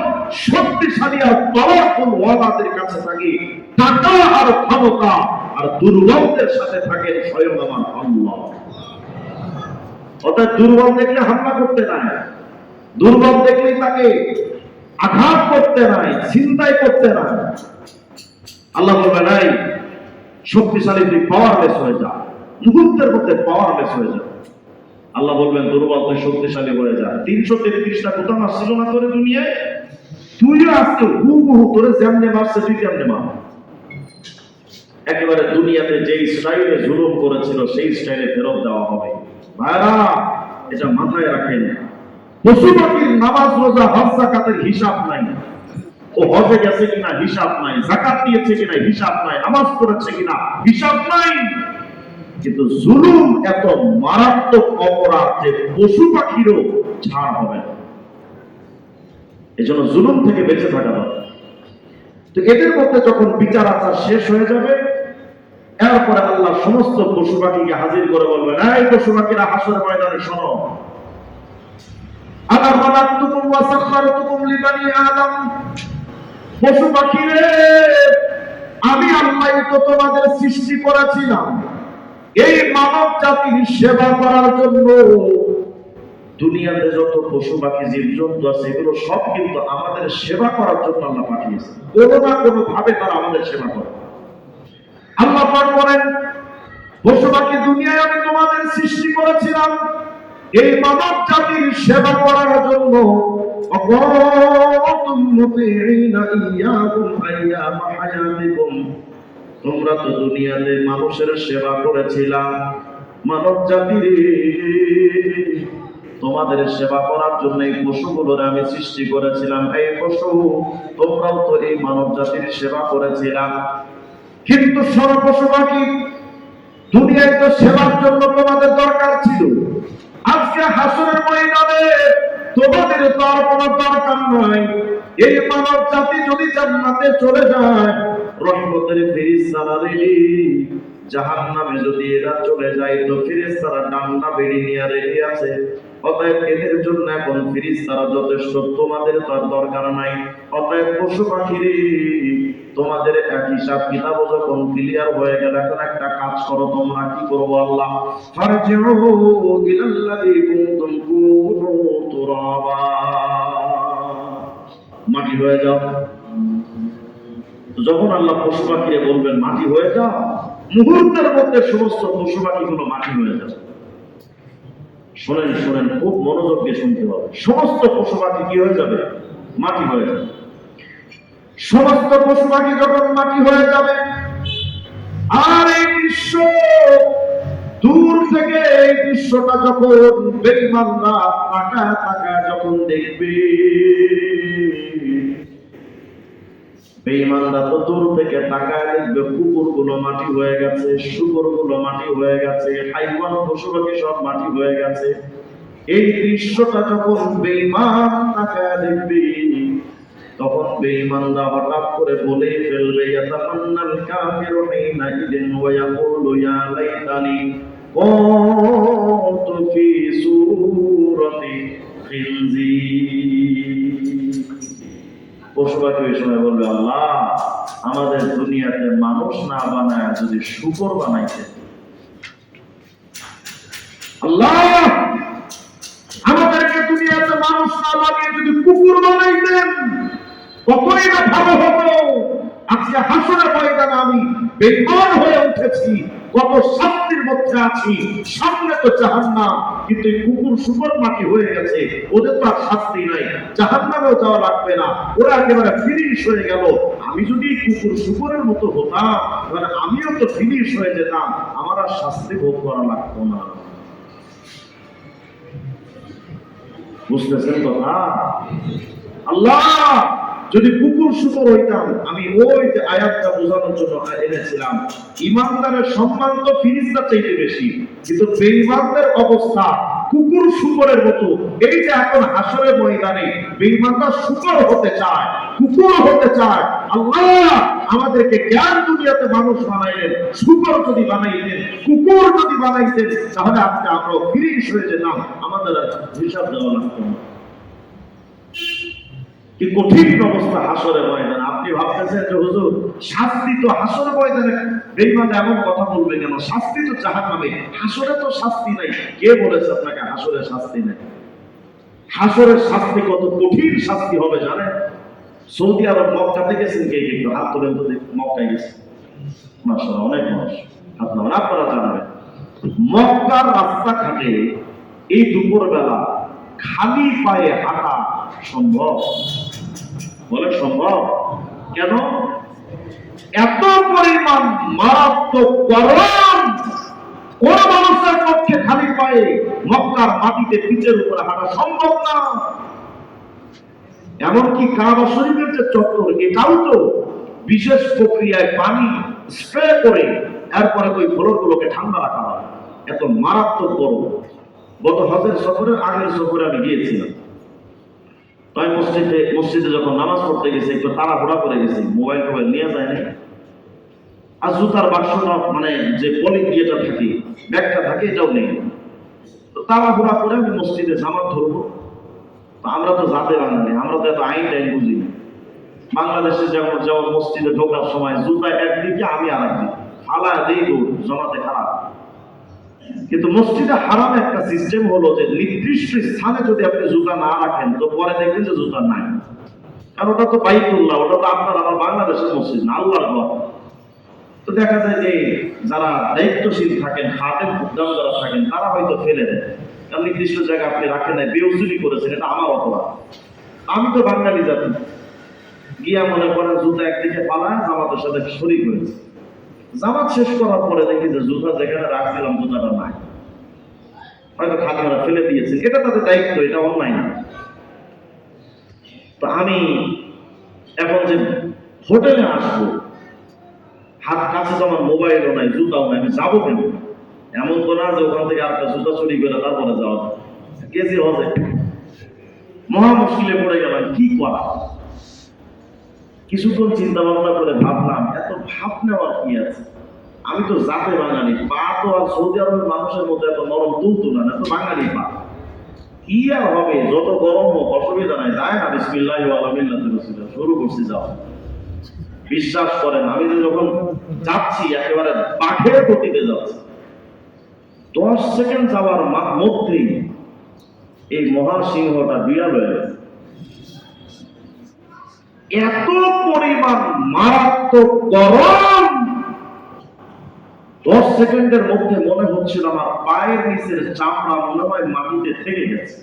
শক্তিশালী আর পাওয়ারফুল ওয়ালাদের কাছে থাকে টাকা আর ক্ষমতা, আর দুর্বলদের সাথে থাকে স্বয়ং আমার আল্লাহ। অর্থাৎ দুর্বল দেখলে হামলা করতে নাই, দুর্বল দেখলেই তাকে আঘাত করতে নাই, চিন্তাই করতে নাই। আল্লাহ বলবে, নাই শক্তিশালী তুই পাওয়ারলেস হয়ে যা, মুহূর্তের মধ্যে পাওয়ারলেস হয়ে যা। আল্লাহ বলবেন, দুর্বল তুই শক্তিশালী হয়ে যা। 333টা কোথা মারছিল না তোরে দুনিয়ায়? তুইও আজকে হুবহু তোরে যেমনে মারছে তুই কেমনে মার। একেবারে দুনিয়াতে যেই স্টাইলে জুলুম করেছিল সেই স্টাইলে ফেরত দেওয়া হবে। ভাইরা, এটা মাথায় রাখেন। পশু পাখির নামাজ রোজা হজ যাকাতের হিসাব নাই। ও হজে গেছে কিনা হিসাব নাই, যাকাত দিয়েছে কিনা হিসাব নাই, নামাজ পড়েছে কিনা হিসাব নাই। কিন্তু জুলুম এত মারাত্মক অপরাধ যে পশু পাখিরও ছাড় হবে না। এজন্য জুলুম থেকে বেঁচে থাকা দরকার। তো এদের মধ্যে যখন বিচার আচার শেষ হয়ে যাবে, এরপরে আল্লাহ সমস্ত পশু পাখিকে হাজির করে বলবেন, এই পশু পাখিরা হাসরের ময়দানে শোনো, আনা খালাকতুকুম ওয়া সাখখারতুকুম লিবানি আদম। পশু পাখিরে, আমি আল্লাহ তো তোমাদের সৃষ্টি করেছিলাম এই মানব জাতির সেবা করার জন্য। দুনিয়াতে যত পশু পাখি জীবজন্তু আছে, এগুলো সব কিন্তু আমাদের সেবা করার জন্য আল্লাহ পাঠিয়েছে। কোনো না কোনো ভাবে তারা আমাদের সেবা করে। আল্লাহ পাক বলেন, পশু পাখি দুনিয়ায় আমি তোমাদের সৃষ্টি করেছিলাম এই মানব জাতির সেবা করার জন্য। তোমরা তো দুনিয়াতে মানুষের সেবা করেছিলা, মানব জাতির তোমাদের সেবা করার জন্য এই পশুগুলোর আমি সৃষ্টি করেছিলাম। এই পশু, তোমরাও তো এই মানব জাতির সেবা করেছিলাম। কিন্তু সব পশু পাখি, দুনিয়ায় তো সেবার জন্য তোমাদের দরকার ছিল। আজকে হাসরের ময়দানে তোমাদের তো আর কোনো দরকার নাই। এই মানব জাতি যদি জান্নাতে চলে যায়, রহমতের ফেরেশতারা রেডি। জাহান্নামে যদি এরা চলে যায়, তো ফেরেশতারা ডান্ডা বেড়ি নিয়ে রেডি আছে। অতএব এদের জন্য এখন ফেরেশতারা যথেষ্ট, তোমাদের তো আর দরকার নাই। অতএব পশু পাখিরে, তোমাদের এক হিসাব কিতাব যখন ক্লিয়ার হয়ে গেল, এখন একটা কাজ করো। তোমরা কি করবো? আল্লাহ, ফারজিউ ইলাল্লাযী কুনতুম কুনু তুরাবা, মাটি হয়ে যাও। যখন আল্লাহ পশু পাখিরে বলবেন মাটি হয়ে যাও, মুহূর্তের মধ্যে সমস্ত পশু পাখিগুলো মাটি হয়ে যাবে। শোনেন শোনেন, খুব মনোযোগ দিয়ে শুনতে হবে। সমস্ত পশু পাখি কি হয়ে যাবে? মাটি হয়ে যাবে। সমস্ত পশু পাখি যখন মাটি হয়ে যাবে, আর এই দৃশ্য দূর থেকে, এই দৃশ্যটা যখন বেঈমানরা তাকায় তাকায় যখন যখন দেখবে বেঈমানরা তো দূর থেকে তাকায় দেখবে কুকুরগুলো মাটি হয়ে গেছে, শুকরগুলো মাটি হয়ে গেছে, হাইওয়ান পশু পাখি সব মাটি হয়ে গেছে। এই দৃশ্যটা যখন বেঈমান তাকায় দেখবে, তখন বেঈমানরা হঠাৎ করে বলে ফেলবে, ইয়াতামান্নাল কাফিরু হিনা ইদিন ওয়া ইয়াকুলু ইয়া লাইতানি কুনতু ফি সূরাতি খিনজির। পশু পাখি ওই সময় বলবে, আল্লাহ আমাদের দুনিয়াতে মানুষ না বানায় যদি শুকর বানাইতে, আল্লাহ আমাদেরকে দুনিয়াতে মানুষ না বানিয়ে যদি কুকুর বানাইতেন কতই না ভালো হতো। আজকে হাসরের ময়দানে আমি বেঈমান হয়ে উঠেছি, কত শাস্তির মধ্যে আছি, সামনে তো জাহান্নাম, কিন্তু এই কুকুর শুকর মাটি হয়ে গেছে, ওদের তো আর শাস্তি নাই, জাহান্নামেও যাওয়া লাগবে না, ওরা একেবারে ফিনিশ হয়ে গেল। আমি যদি কুকুর শুকরের মতো হতাম তাহলে আমিও তো ফিনিশ হয়ে যেতাম, আমার আর শাস্তি ভোগ করা লাগতো না। বুঝতেছেন কথা? আল্লাহ যদি কুকুর শুকর হইতাম, আমি ওই যে আয়াতটা বোঝানোর জন্য এনেছিলাম, ইমানদারের সম্মান তো ফিরিস্তার চাইতে বেশি, কিন্তু বেঈমানদের অবস্থা কুকুর শুকরের মতো। এই যে এখন হাসরের ময়দানে বেঈমানরা শুকর হতে চায়, কুকুর হতে চায়, আল্লাহ আমাদেরকে জ্ঞান দুনিয়াতে মানুষ বানাইলেন, শুকর যদি বানাইতেন, কুকুর যদি বানাইতেন, তাহলে আজকে আমরা ফিরিস হয়ে যেতাম, আমাদের হিসাব দেওয়া লাগতো না। কি কঠিন অবস্থা হাসরের ময়দানে। আপনি ভাবতেছেন যে হুজুর শাস্তি তো হাসরের ময়দানে, বেঈমান এমন কথা বলবে কেন? শাস্তি তো জাহান্নামে, হাসরে তো শাস্তি নাই। কে বলেছে আপনাকে হাসরের শাস্তি নাই? হাসরের শাস্তি কত কঠিন শাস্তি হবে জানেন? সৌদি আরব মক্কাতে গেছেন কে? একটু হাত তোলেন তো, মক্কায় গেছে মাশাআল্লাহ, অনেক মানুষ হাত নামান, আপনারা জানাবেন। মক্কার রাস্তাঘাটে এই দুপুরবেলা খালি পায়ে হাঁটা সম্ভব? বলে সম্ভব? কেন? এত পরিমাণ মারাত্মক গরম, কোন মানুষের পক্ষে খালি পায়ে মক্কার মাটিতে পিচের উপরে হাঁটা সম্ভব না। এমনকি কাবা শরীফের যে চত্বর, এটাও তো বিশেষ প্রক্রিয়ায় পানি স্প্রে করে এরপরে ওই ফ্লোরগুলোকে ঠান্ডা রাখা হয়, এত মারাত্মক গরম। গত হজের সফরের আগের সফরে আমি গিয়েছিলাম, তাই মসজিদে যখন নামাজ পড়তে গেছি একটু তাড়াহুড়া করে গেছি, মোবাইল টোবাইল নিয়ে যায় না, আর জুতার বাক্স মানে যে পলি দিয়েটা থাকে, ব্যাগটা থাকে, এটাও নেই। তো তাড়াহুড়া করে আমি মসজিদে জামাত ধরবো। আমরা তো জাতে বাঙালি, আমরা তো এত আইন টাইন বুঝি না। বাংলাদেশে যেমন যেমন মসজিদে ঢোকার সময় জুতা একদিকে, আমি আর একদিকে ফালা দিই, জমাতে খারাপ। কিন্তু মসজিদে হারামে একটা সিস্টেম হলো যে নির্দিষ্ট স্থানে যদি আপনি জুতা না রাখেন তো পরে দেখবেন যে জুতা নাই। কারণ ওটা তো বাইতুল্লাহ, ওটা তো আপনার আমার বাংলাদেশের মসজিদ না, আল্লাহর ঘর। তো দেখা যায় যে যারা দায়িত্বশীল থাকেন, খাদেম খুদ্দাম যারা থাকেন, তারা হয়তো ফেলে দেয়, কারণ নির্দিষ্ট জায়গায় আপনি রাখেন নাই, বেউজুলি করেছেন, এটা আমার অপরাধ। আমি তো বাঙালি জাতি, গিয়া মনে করেন জুতা একদিকে পালায় জামাতের সাথে শরীক হয়েছে। জামাত শেষ করার পরে দেখি যে জুতা যেখানে রাখছিলাম জুতাটা নাই, হয়তো খাদেমরা ফেলে দিয়েছেন। এটা তাদের দায়িত্ব, এটা অন্যায় না। তো আমি এখন যে হোটেলে আসবো, হাত কাছে তো আমার মোবাইলও নাই, জুতাও নাই, আমি যাবো কেন? এমন তো না যে ওখান থেকে একটা জুতা চুরি করে তারপরে যাওয়া যায়। গেছি হজে, মহা মুশকিলে পড়ে গেলাম, কি করা? কিছুক্ষণ চিন্তা ভাবনা করে ভাবলাম, এত ভাব নেওয়ার কি আছে? আমি তো জাতে বাঙালি, পা তো আর সৌদি আরবের মানুষের মধ্যে এত নরম তুলতো না, তো বাঙালি পা কি আর হবে? যত গরম হোক অসুবিধা নাই, যায় না, বিসমিল্লাহি ওয়া আলা মিল্লাতি রাসূলিল্লাহ, শুরু করছি যাও। বিশ্বাস করেন, আমি যে যখন যাচ্ছি একেবারে বাঘের গতিতে যাচ্ছি, 10 সেকেন্ড যাওয়ার মধ্যেই এই মহাসিংহটা বিড়াল হয়ে গেছে। এত পরিমাণ মারাত্মক গরম, 10 সেকেন্ডের মধ্যে মনে হচ্ছিল আমার পায়ের নিচের চামড়া মনে হয় মাটিতে থেকে গেছে,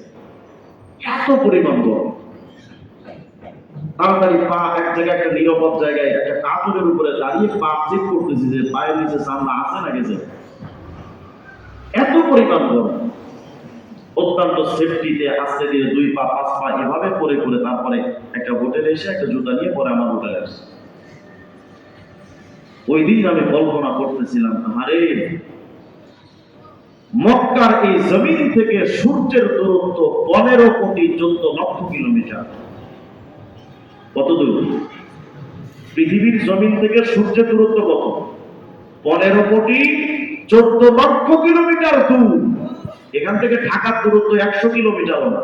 এত পরিমাণ গরম। তাড়াতাড়ি পা এক জায়গায়, একটা নিরাপদ জায়গায় একটা কাপড়ের উপরে দাঁড়িয়ে পা চেক করতেছি যে পায়ের নিচে চামড়া আছে না গেছে। এত পরিমাণ গরম, অত্যন্ত সেফটিতে আস্তে দিয়ে 2 পা 5 পা করে করে তারপরে একটা হোটেলে এসে একটা জুতা নিয়ে পরে আমার হোটেলে আসছে। ওই দিন আমি কল্পনা করতেছিলাম, আরে মক্কার এই জমিন থেকে সূর্যের দূরত্ব 15,14,00,000 কত দূর? পৃথিবীর জমিন থেকে সূর্যের দূরত্ব কত? 15,14,00,000 দূর। এখান থেকে ঢাকার দূরত্ব 100 কিলোমিটারও না,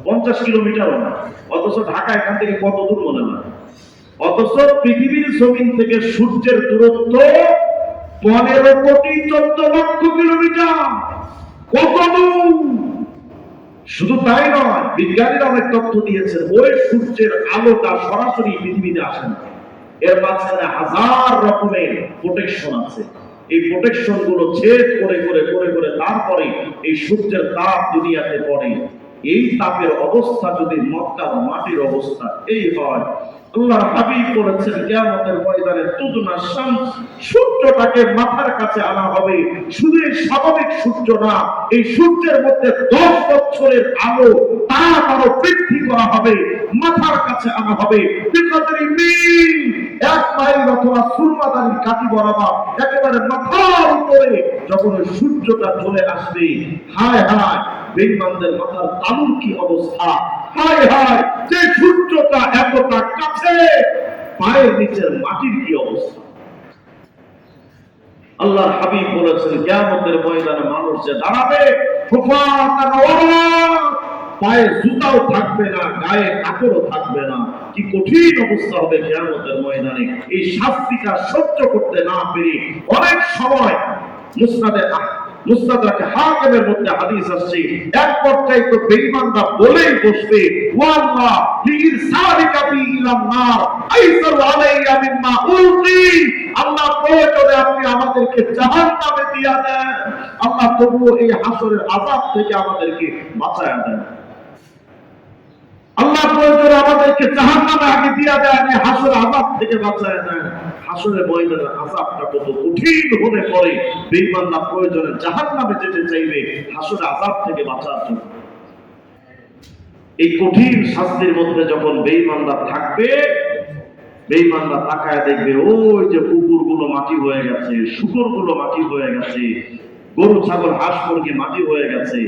50 কিলোমিটারও না। অথচ ঢাকা এখান থেকে কত দূর মনে হয়? অথচ পৃথিবীর জমিন থেকে সূর্যের দূরত্ব 15,14,00,000 কিলোমিটার। কত দূর! শুধু তাই নয়, বিজ্ঞানীরা অনেক তথ্য দিয়েছেন, ওই সূর্যের আলোটা সরাসরি পৃথিবীতে আসে না, এর মাঝখানে হাজার রকমের প্রোটেকশন আছে। এই প্রোটেকশন গুলো ছেদ করে করে করে করে তারপরে এই সূর্যের তাপ দুনিয়াতে পড়ে। এই তাপের অবস্থা যদি মক্কার মাটির অবস্থা এই হয়, আল্লাহর হাবিব বলেছেন কিয়ামতের ময়দানে তুদনা শামস, সূর্যটাকে মাথার কাছে আনা হবে। শুধু এই স্বাভাবিক সূর্য না, এই সূর্যের মধ্যে 10 বছরের আলো তাপ আরো বৃদ্ধি করা হবে, মাথার কাছে আনা হবে। বিকদরি মিল, 1 মাইল অথবা সুরমাদারির কাঠি বরাবর একেবারে মাথার উপরে যখন সূর্যটা চলে আসবে, হায় হায় বেঈমানদের মাথার তালুর কি অবস্থা! হায় হায়, যে সূর্যটা এতটা কাছে, পায়ের নিচের মাটির কি অবস্থা! আল্লাহর হাবিব বলেছেন কিয়ামতের ময়দানে মানুষ যে দাঁড়াবে, পায়ে জুতাও থাকবে না, গায়ে কাপড়ও থাকবে না। কি কঠিন অবস্থা হবে কিয়ামতের ময়দানে! এই শাস্তিটা সহ্য করতে না পেরে অনেক সময় মুসনাদে হাকিমের মধ্যে হাদিস আসছে, এক পর্যায়ে তো বেঈমানরা বলেই বসবে, ওয়া আল্লাহ লিইরসালিকা বি ইলান নার আইসারু আলাইয়া মিম্মা উলকি, আল্লাহ প্রয়োজনে আপনি আমাদেরকে জাহান্নামে দিয়া দেন, আল্লাহ তবুও এই হাসরের আযাব থেকে আমাদেরকে বাঁচায়া দেন। আল্লাহ প্রয়োজনে আমাদেরকে জাহান্নামে আগে দিয়া দেন, এই হাসরের আযাব থেকে বাঁচায়া দেন। হাসরের ময়দানের আযাবটা কত কঠিন হলে পরে বেঈমানরা প্রয়োজনে জাহান্নামে যেতে চাইবে হাসরের আযাব থেকে বাঁচার জন্য। এই কঠিন শাস্তির মধ্যে যখন বেঈমানরা থাকবে, বেঈমানরা তাকায় দেখবে ওই যে কুকুরগুলো মাটি হয়ে গেছে, শুকরগুলো মাটি হয়ে গেছে, গরু ছাগল হাঁস মুরগি মাটি হয়ে গেছে।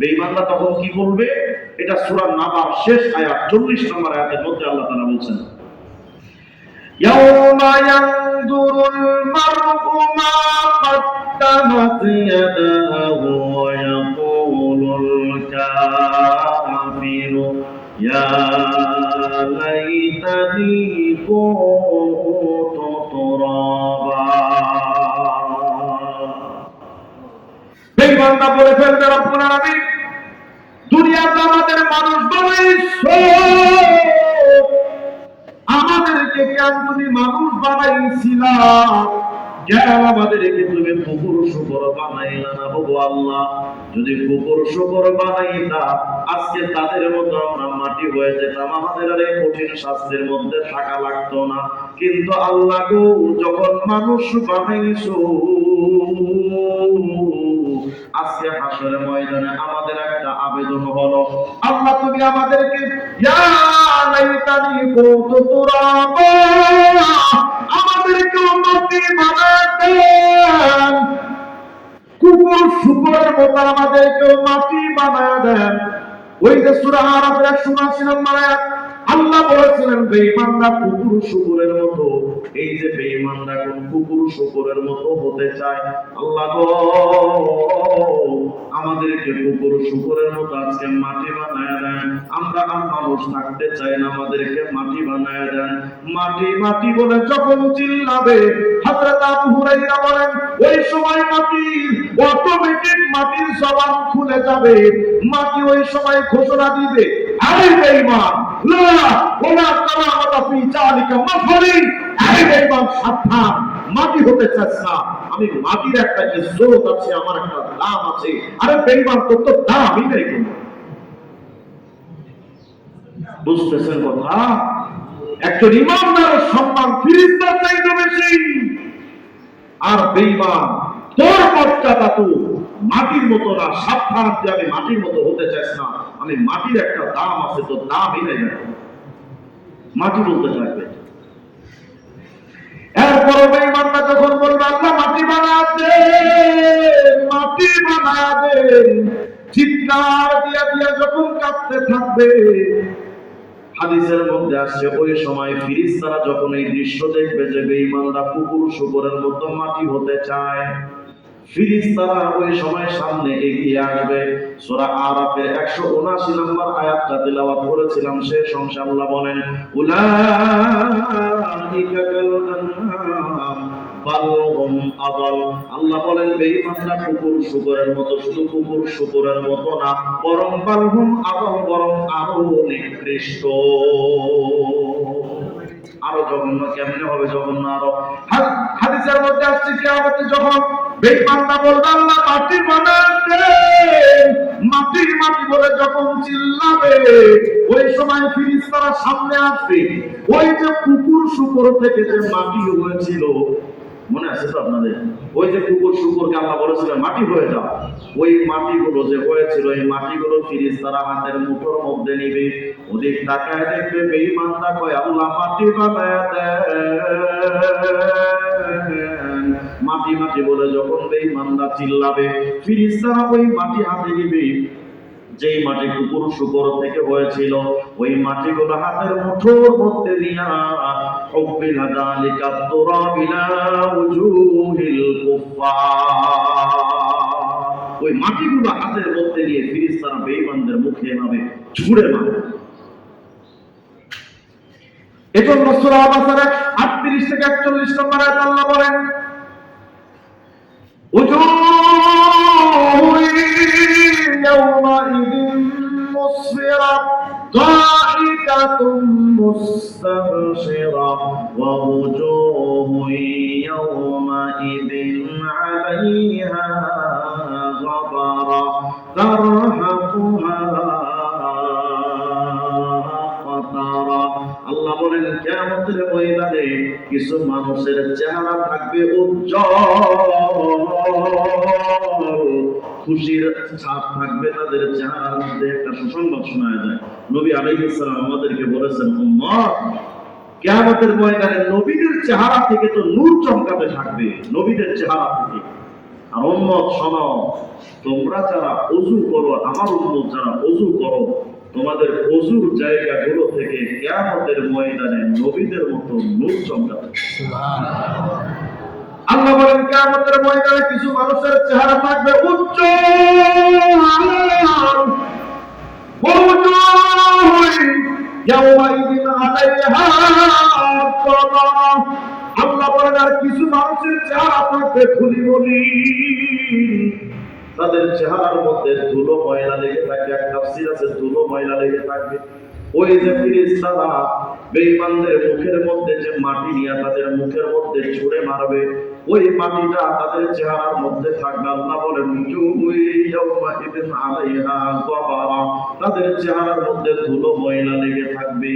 বেঈমানরা তখন কি বলবে? এটা সূরা নাবার শেষ আয়াত 40 নম্বর আয়াতের মধ্যে আল্লাহ তাআলা বলছেন, ইয়াউমা ইয়ানদুরুল মার'উ মা قدمت يداه ويقول الكافر يا ليتني كنت ترابا বেঈমানরা বলে ফেলবে রব্বুল আলামিন দুনিয়াতে আমাদের মানুষ বানাইছো, আমাদেরকে কেন তুমি মানুষ বানাইছিলা, কেন আমাদেরকে তুমি কুকুর শুকর বানাইলা না? গো আল্লাহ, যদি কুকুর শুকর বানাইতা আজকে তাদের মতো আমরা মাটি হয়ে যেতাম, আমাদের আর এই কঠিন শাস্তির মধ্যে থাকা লাগতো না। কিন্তু আল্লাহ গো, যখন মানুষ বানাইছো, আজকে হাসরের ময়দানে আমাদের একটা আবেদন হলো, আল্লাহ তুমি আমাদেরকে ইয়া লাইতানি কুনতু তুরাবা, আমাদেরকে মাটি বানায় দেন, কুকুর শুকরের মতো আমাদেরকে মাটি বানায় দেন। ওই যে সূরা আরাফের 180 নম্বর আয়াত, আল্লাহ বলেছিলেন বেঈমানরা কুকুর শুকরের মতো। এই যে বেঈমানরা কোন কুকুর শুকরের মতো হতে চায়, আল্লাহ গো আমাদেরকে কুকুর শুকরের মতো আজকে মাটি বানায় দেন। আমরা আর মানুষ থাকতে চাই না, আমাদেরকে মাটি বানায় দেন। মাটি মাটি বলে যখন চিল্লাবে, হযরত আবু হুরায়রা বলেন ওই সময় মাটির অটোমেটিক মাটির জবান খুলে যাবে। মাটি ওই সময় ঘোষণা দিবে, আরে বেঈমান লা ওয়া কারামাতা ফি জালিকা মাফালি, আরে বেঈমান সাবধান, মাটি হতে চাস না, আমি মাটির একটা ইজ্জত আছে, আমার একটা দাম আছে। আরে বেঈমান তোর তো দামই নেই। বুঝতেছেন কথা? একজন ইমানদারের সম্মান ফেরেশতার চাইতে বেশি, আর বেঈমান তোর মর্যাদা তো মাটির মতো না, সাবধান, তুই আমি মাটির মতো হতে চাস না, আমি মাটির একটা দাম আছে, তো দামই নেই, মাটি বলতে থাকবে। এরপর বেঈমানরা যখন বলবে আল্লাহ মাটি বানায় দেন, মাটি বানায় দেন, চিৎকার দিয়া দিয়া যখন কাঁদতে থাকবে, হাদিসের মধ্যে আসছে ওই সময় ফেরেশতারা যখন এই দৃশ্য দেখবে যে বেঈমানরা কুকুর শুকরের মতো মাটি হতে চায়, ফেরেশতারা ওই সময় সামনে এগিয়ে আসবে। সূরা আরাফের 179 নম্বর আয়াতটা তেলাওয়াত করেছিলাম, সে সংখ্যা আল্লাহ বলেন উলাইকা কাল আনআম বাল হুম আদাল। আল্লাহ বলেন বেঈমানরা কুকুর শুকরের মতো, শুধু কুকুর শুকরের মতো না, বরং বাল হুম আদাল, বরং আরো নিকৃষ্ট, আরো জঘন্য। কেমনে হবে জঘন্য? আরো হাদিসের মধ্যে আসছে কিয়ামতে যখন বেঈমানরা বলবে আল্লাহ মাটি বানায় দেন, মাটি মাটি বলে যখন চিল্লাবে, ওই সময় ফেরেশতারা সামনে আসবে। ওই যে কুকুর শুকর থেকে যে মাটি হয়েছিল, মনে আছে তো আপনাদের? ওই যে কুকুর শুকরকে আল্লাহ বলেছিলেন মাটি হয়ে যাও, ওই মাটিগুলো যে হয়েছিল, এই মাটিগুলো ফেরেশতারা হাতের মুঠোর মধ্যে নিবে। ওদিক তাকায় দেখবে বেঈমানরা কয় আল্লাহ মাটি বানায় দেন, মাটি মাটি বলে যখন বেঈমানরা চিল্লাবে, ফেরেশতারা ওই মাটি হাতে নিবে, যেই মাটি কুকুর শুকর থেকে হয়েছিল, ওই মাটিগুলো হাতের মুঠোর মধ্যে নিয়া উকবিলা যালিকা তুরাবিলা উজুহিল কুফফার, ওই মাটিগুলো হাতের মধ্যে নিয়ে ফেরেশতারা বেঈমানদের মুখে এভাবে ছুঁড়ে মারে। এজন্য সূরা বাকারা 38 থেকে 41 নম্বর আয়াতে আল্লাহ বলেন উজুহু ইয়াওমাইদিন মুসফিরা দাহিকাতুম মুস্তাবশিরা ওয়া উজুহু ইয়াওমাইদিন আলাইহা গাবারা তারহাকুহা কাতারা। আল্লাহ বলেন কিয়ামতের ময়দানে কিছু মানুষের চেহারা থাকবে উজ্জ্বল, খুশির ছাপ থাকবে তাদের চেহারার মধ্যে। একটা সুসংবাদ শোনা যায়, নবী আলাইহিস সালাম আমাদেরকে বলেছেন উম্মত, কিয়ামতের ময়দানে নবীদের চেহারা থেকে তো নূর চমকাতে থাকবে, নবীদের চেহারা থেকে। আর উম্মত শোনো, তোমরা যারা ওযু করো, আমার উম্মত যারা ওযু করো, তোমাদের ওযুর জায়গাগুলো থেকে কিয়ামতের ময়দানে নবীদের মতো নূর চমকাবে। সুবহানাল্লাহ। আল্লাহ বলেন কিয়ামতের ময়দানে কিছু মানুষের চেহারা থাকবে উজ্জ্বল, ইয়াওমাইদিন আলাইহা গাবারা। আল্লাহ বলেন আর কিছু মানুষের চেহারা থাকবে ধুলি বলি, তাদের চেহারার মধ্যে ধুলো ময়লা লেগে থাকে। এক তাফসীর আছে ধুলো ময়লা লেগে থাকবে। ওই যে ফেরেশতারা বেঈমানদের মুখের মধ্যে যে মাটি নিয়ে তাদের মুখের মধ্যে ছুঁড়ে মারবে, ওই মাটিটা তাদের চেহারার মধ্যে থাকবে। আল্লাহ বলেন ইয়াওমাইদিন আলাইহা গাবারা, তাদের চেহারার মধ্যে ধুলো ময়লা লেগে থাকবে।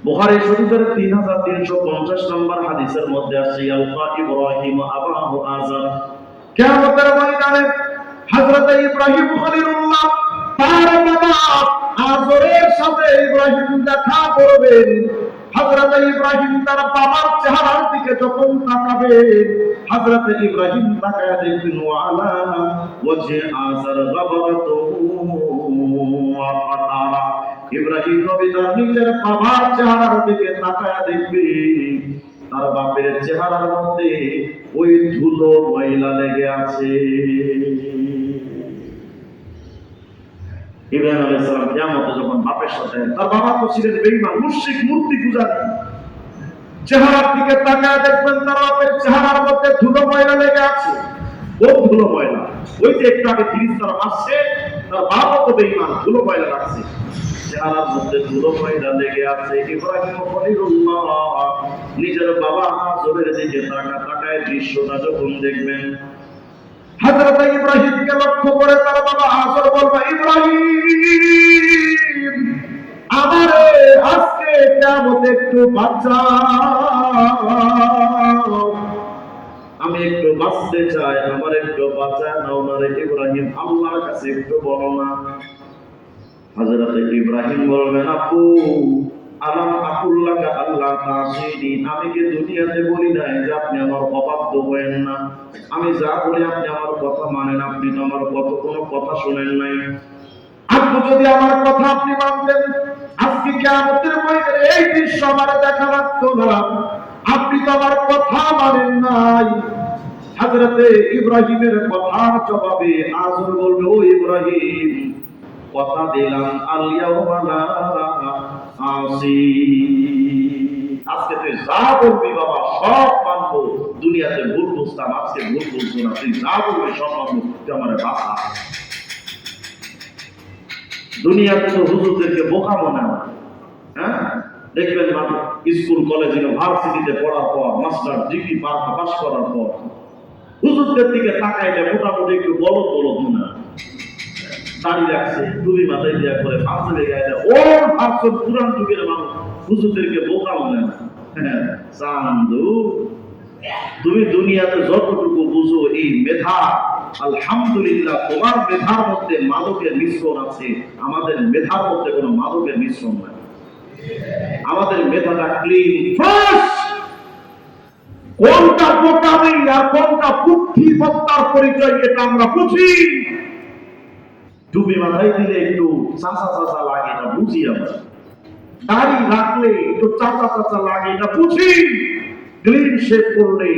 বুখারী শরীফের 3350 নম্বর হাদিসের মধ্যে আছে আলফা ইব্রাহিম আবাহু আযার, কিয়ামতের ময়দানে হযরত ইব্রাহিম খলিলুল্লাহ তার বাবা আযরের সাথে ইব্রাহিম দেখা করবেন। হযরত ইব্রাহিম তার বাবার চেহারার দিকে যখন তাকাবে, হযরত ইব্রাহিম তাকায় দেখবেন ওয়ালা ওয়াজহি আযর গাবরাতুহু ওয়া কাতারা। ইব্রাহিম নবী তার নিজের বাবার চেহারার দিকে তাকায় দেখবে, তার বাপের চেহারার মধ্যে ওই ধুলো ময়লা লেগে আছে। ইব্রাহিম আলাইহিস সালাম কিয়ামতে যখন বাপের সাথে, তার বাবা তো ছিলেন বেঈমান মুশরিক মূর্তি পূজারী, চেহারার দিকে তাকায় দেখবেন তার বাপের চেহারার মধ্যে ধুলো ময়লা লেগে আছে। কোন ধুলো ময়লা? ওই যে একটু আগে ফেরেশতারা আসছে, তার বাবা তো বেঈমান, ধুলো ময়লা লাগছে, চেহারার মধ্যে ধুলো ময়লা লেগে আছে। ইব্রাহিম খলিলুল্লাহ নিজের বাবা আযরের দিকে তাকায় দৃশ্যটা যখন দেখবেন, হযরত ইব্রাহিমকে লক্ষ্য করে তার বাবা আযর বলবে ইব্রাহিম আমারে আজকে কিয়ামতে একটু বাঁচাও, আমি একটু বাঁচতে চাই, আমার একটু বাঁচা নাও না রে ইব্রাহিম, আল্লাহর কাছে একটু বলো না। হযরত ইব্রাহিম বলবেন, আপু আলাম আকুল্লাকা আল্লাহ তাসিনি, আমি কি দুনিয়াতে বলি নাই যে আপনি আমার অবাধ্য হবেন না? আমি যা বলি আপনি আমার কথা মানেন, আপনি তো আমার কোনো কথা শুনেন নাই। আপনি যদি আমার কথা আপনি মানতেন, আজকে কিয়ামতের ময়দানে এই দৃশ্য আমার দেখা লাগতো না। আপনি তো আমার কথা মানেন নাই। হযরতে ইব্রাহিমের কথার জবাবে আজর বলল, ও ইব্রাহিম, কথা দিলাম আল-ইয়াওমা লা আসি, আজকে তুই যা বলবি বাবা সব মানবো। দুনিয়াতে ভুল বুঝতাম, আজকে ভুল বুঝবো না, তুই যা বলবি সব মানবো, তুই আমার বাবা। দুনিয়াতে তো হুজুরদেরকে বোকা মনে হয়। হ্যাঁ, দেখবেন স্কুল কলেজ ইউনিভার্সিটিতে পড়ার পর, মাস্টার ডিগ্রি পাস করার পর হুজুরদের দিকে তাকাইলে মোটামুটি একটু বলদ মনে হয়। দাড়ি রাখছে, টুপি মাথায় দিয়া করে, পাঁচলে গায়ে ওর ভাবছেন পুরান যুগের মানুষ হুজুরদেরকে বোকা মনে হয়। হ্যাঁ, চান্দু তুমি দুনিয়াতে যতটুকু বুঝো এই মেধা, আলহামদুলিল্লাহ তোমার মেধার মধ্যে মাদকের মিশ্রণ আছে, আমাদের মেধার মধ্যে কোনো মাদকের মিশ্রণ নাই। আমাদের মেধাটা ক্লিন ফ্রেশ। কোনটা বোকামি আর কোনটা বুদ্ধিমত্তার পরিচয় এটা আমরা বুঝি। টুপি মাথায় দিলে একটু চাচা চাচা লাগে, এটা বুঝি আমরা। দাড়ি রাখলে একটু চাচা চাচা লাগে, এটা বুঝি। ক্লিন শেভ করলে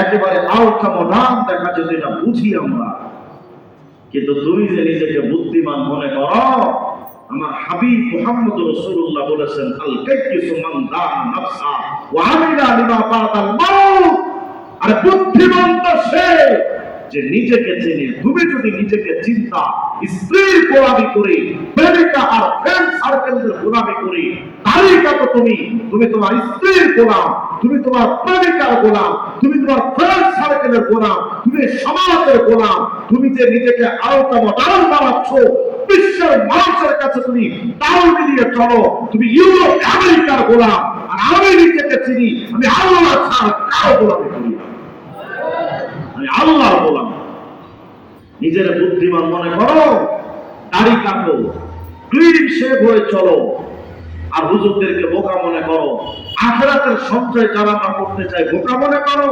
একেবারে আলট্রা মডার্ন দেখা যেত, এটা বুঝি আমরা। কিন্তু তুমি যে নিজেকে বুদ্ধিমান মনে করো, আমার হাবিব মুহাম্মদ রাসূলুল্লাহ বলেছেন, আল কাইয়িসু মান দানা নাফসা ওয়া আমিলা লিমা বাদাল মাউত। আর বুদ্ধিমন্ত সে যে নিজেকে চেনে। তুমি যদি নিজেকে চিন্তা স্ত্রীর গোলামি করে, প্রেমিকা আর ফ্রেন্ড সার্কেলের গোলামি করে, তালিকা তো তুমি তোমার স্ত্রীর গোলাম, তুমি তোমার প্রেমিকার গোলাম, তুমি তোমার ফ্রেন্ড সার্কেলের গোলাম, তুমি সমাজের গোলাম। তুমি যে নিজেকে আলোচনা মডার্ন বানাচ্ছ, বিশ্বের মানুষের কাছে তুমি তাল মিলিয়ে চলো, তুমি ইউরোপ আমেরিকার গোলাম। আর আমি নিজেকে চিনি, আমি আল্লাহ ছাড়া কারো গোলামি করি না, আমি আল্লাহর গোলাম। নিজের বুদ্ধিমান মনে করো, দাড়ি কাটো, ক্লিন শেভ হয়ে চলো। আর হুজুরদেরকে বোকা মনে করো। আখিরাতের সঞ্চয় যারা না করতে চায় বোকা মনে করো।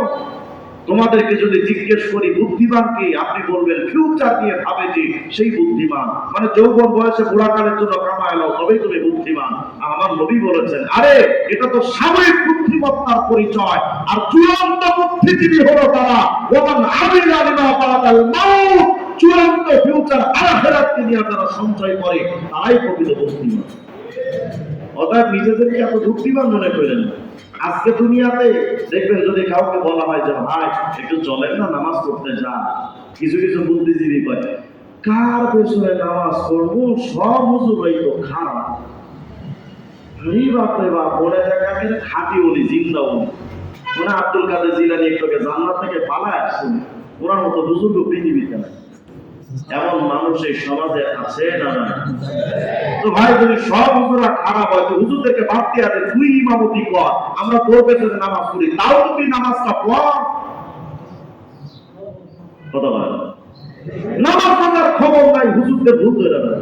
তোমাদেরকে যদি জিজ্ঞেস করি বুদ্ধিমান কি, আপনি বলবেন ফিউচার নিয়ে ভাবে যে সেই বুদ্ধিমান, মানে যৌবন বয়সে বুড়াকালের জন্য কামায় নাও তবেই তুমি বুদ্ধিমান। আর আমার নবী বলেছেন, আরে এটা তো সাময়িক বুদ্ধিমত্তার পরিচয়, আর চূড়ান্ত বুদ্ধিজীবী হলো তারা ওমান আমিলা লিমা বাদাল মাউত, চূড়ান্ত ফিউচার আখিরাতকে নিয়ে যারা সঞ্চয় করে তারাই প্রকৃত বুদ্ধিমান। অর্থাৎ নিজেদেরকে এত বুদ্ধিমান মনে করেন। আজকে দুনিয়াতে দেখবেন যদি কাউকে বলা হয় যে ভাই একটু চলেন না নামাজ পড়তে যান, কিছু কিছু বুদ্ধিজীবী কয় কার পেছনে নামাজ পড়বো, সব হুজুরই তো খারাপ। বাপরে বাপ, মনে দেখা কিন্তু খাঁটি বলি, জিন্দা বলি। মনে আব্দুল কাদের জিলানী একটুকে জান্নাত থেকে পালায় আসছেন, ওনার মতো বুজুর্গ পৃথিবীতে নাই। এমন মানুষ এই সমাজে আছে না? তো ভাই যদি সব হুজুরা খারাপ হয়, তো হুজুরদেরকে বাদ দিয়ে আছে, তুই ইমামতি কর, আমরা তোর পেছনে নামাজ পড়ি, তাও তুই নামাজটা পড়। কথা বলে নামাজ পড়ার খবর নাই, হুজুরদের ভুল ধরে না।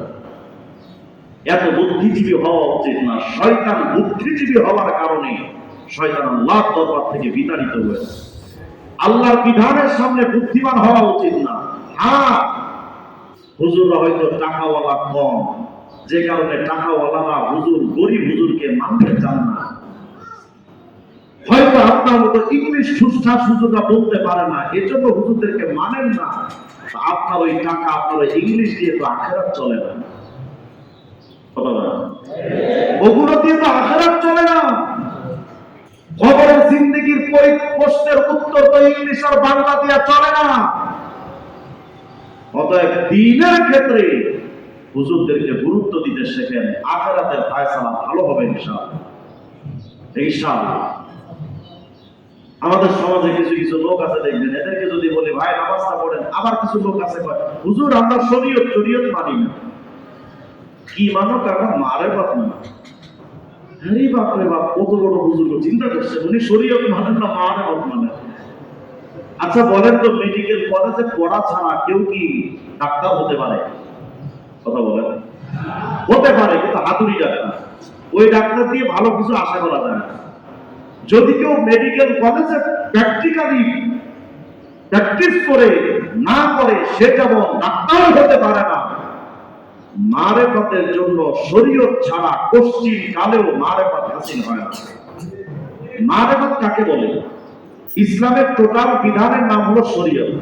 এত বুদ্ধিজীবী হওয়া উচিত না। শয়তান বুদ্ধিজীবী হওয়ার কারণে শয়তান আল্লাহর দরবার থেকে বিতাড়িত হয়েছে। আল্লাহর বিধানের সামনে বুদ্ধিমান হওয়া উচিত না। হ্যাঁ, হুজুররা হয়তো টাকাওয়ালা কম, যে কারণে টাকাওয়ালারা হুজুর গরিব হুজুরকে মানতে চান না। হয়তো আপনার মতো ইংলিশ ঠুসঠাস হুজুররা বলতে পারে না, এজন্য হুজুরদেরকে মানেন না। আপনার ওই টাকা, আপনার ওই ইংলিশ দিয়ে তো আখিরাত চলে না। ওগুলো দিয়ে তো আখিরাত চলে না। খবরের জিন্দেগির প্রশ্নের উত্তর তো ইংলিশ আর বাংলা দিয়ে চলে না। অতএব দ্বীনের ক্ষেত্রে হুজুরদেরকে গুরুত্ব দিতে শেখেন, আখিরাতের ফায়সালা ভালো হবে ইনশাআল্লাহ। ইনশাআল্লাহ। আমাদের সমাজে কিছু কিছু লোক আছে দেখবেন, এদেরকে যদি বলি ভাই নামাজটা পড়েন, আবার কিছু লোক আছে কয় হুজুর আমরা শরীয়ত মানি না। কি মানো? কারণ মারে বাপ না। আরে বাপরে বাপ, কত বড় হুজুর চিন্তা করছে, উনি শরীয়ত মানেন না, মারে বাপ মানে। আচ্ছা বলেন তো, মেডিকেল কলেজে পড়া ছাড়া কেউ কি ডাক্তার হতে পারে? কথা বলেন। হতে পারে, কিন্তু হাতুড়ি ডাক্তার। ওই ডাক্তার দিয়ে ভালো কিছু আশা করা যায় না। যদি কেউ মেডিকেল কলেজে প্র্যাকটিক্যালি প্র্যাকটিস করে না করে, সে যেমন ডাক্তার হতে পারে না। মারেফাতের জন্য শরীয়ত ছাড়া পশ্চিম কালেও মারেফাত হাসিল হয় না। মারেফাত কাকে বলে? ইসলামের টোটাল বিধানের নাম হলো শরীয়ত।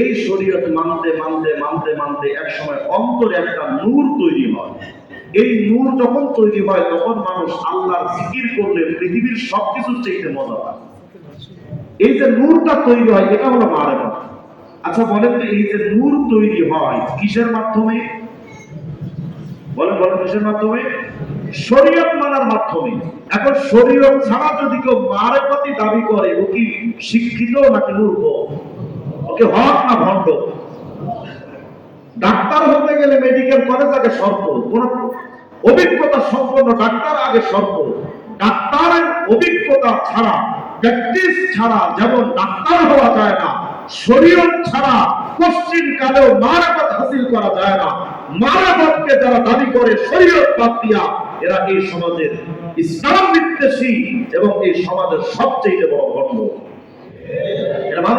এই শরীয়ত মানতে মানতে মানতে মানতে এক সময় অন্তরে একটা নূর তৈরি হয়। এই নূর যখন তৈরি হয়, তখন মানুষ আল্লাহর জিকির করলে পৃথিবীর সবকিছুর চাইতে মজা পায়। এই যে নূরটা তৈরি হয়, এটা হলো মারেফাত। আচ্ছা বলেন তো, এই যে নূর তৈরি হয় কিসের মাধ্যমে? বলেন বলেন, কিসের মাধ্যমে? শরীয়ত মানার মাধ্যমে। এখন শরীয়ত ছাড়া যদি কেউ মারেফাতি দাবি করে, ও কি শিক্ষিত নাকি মূর্খ? ওকে হক না ভণ্ড? ডাক্তার হতে গেলে মেডিকেল কলেজ আগে শর্ত, কোন অভিজ্ঞতা সম্পন্ন ডাক্তার আগে শর্ত। ডাক্তারের অভিজ্ঞতা ছাড়া, প্র্যাকটিস ছাড়া যেমন ডাক্তার হওয়া যায় না, শরীয়ত ছাড়া পশ্চিম কালেও মারাফত হাসিল করা যায় না। মারাফতকে যারা দাবি করে শরীয়ত বাদ দিয়া, এরা এই সমাজের ইসলাম বিদ্বেষী এবং এই সমাজের সবচেয়ে বড় ভণ্ড। এরা মানুষ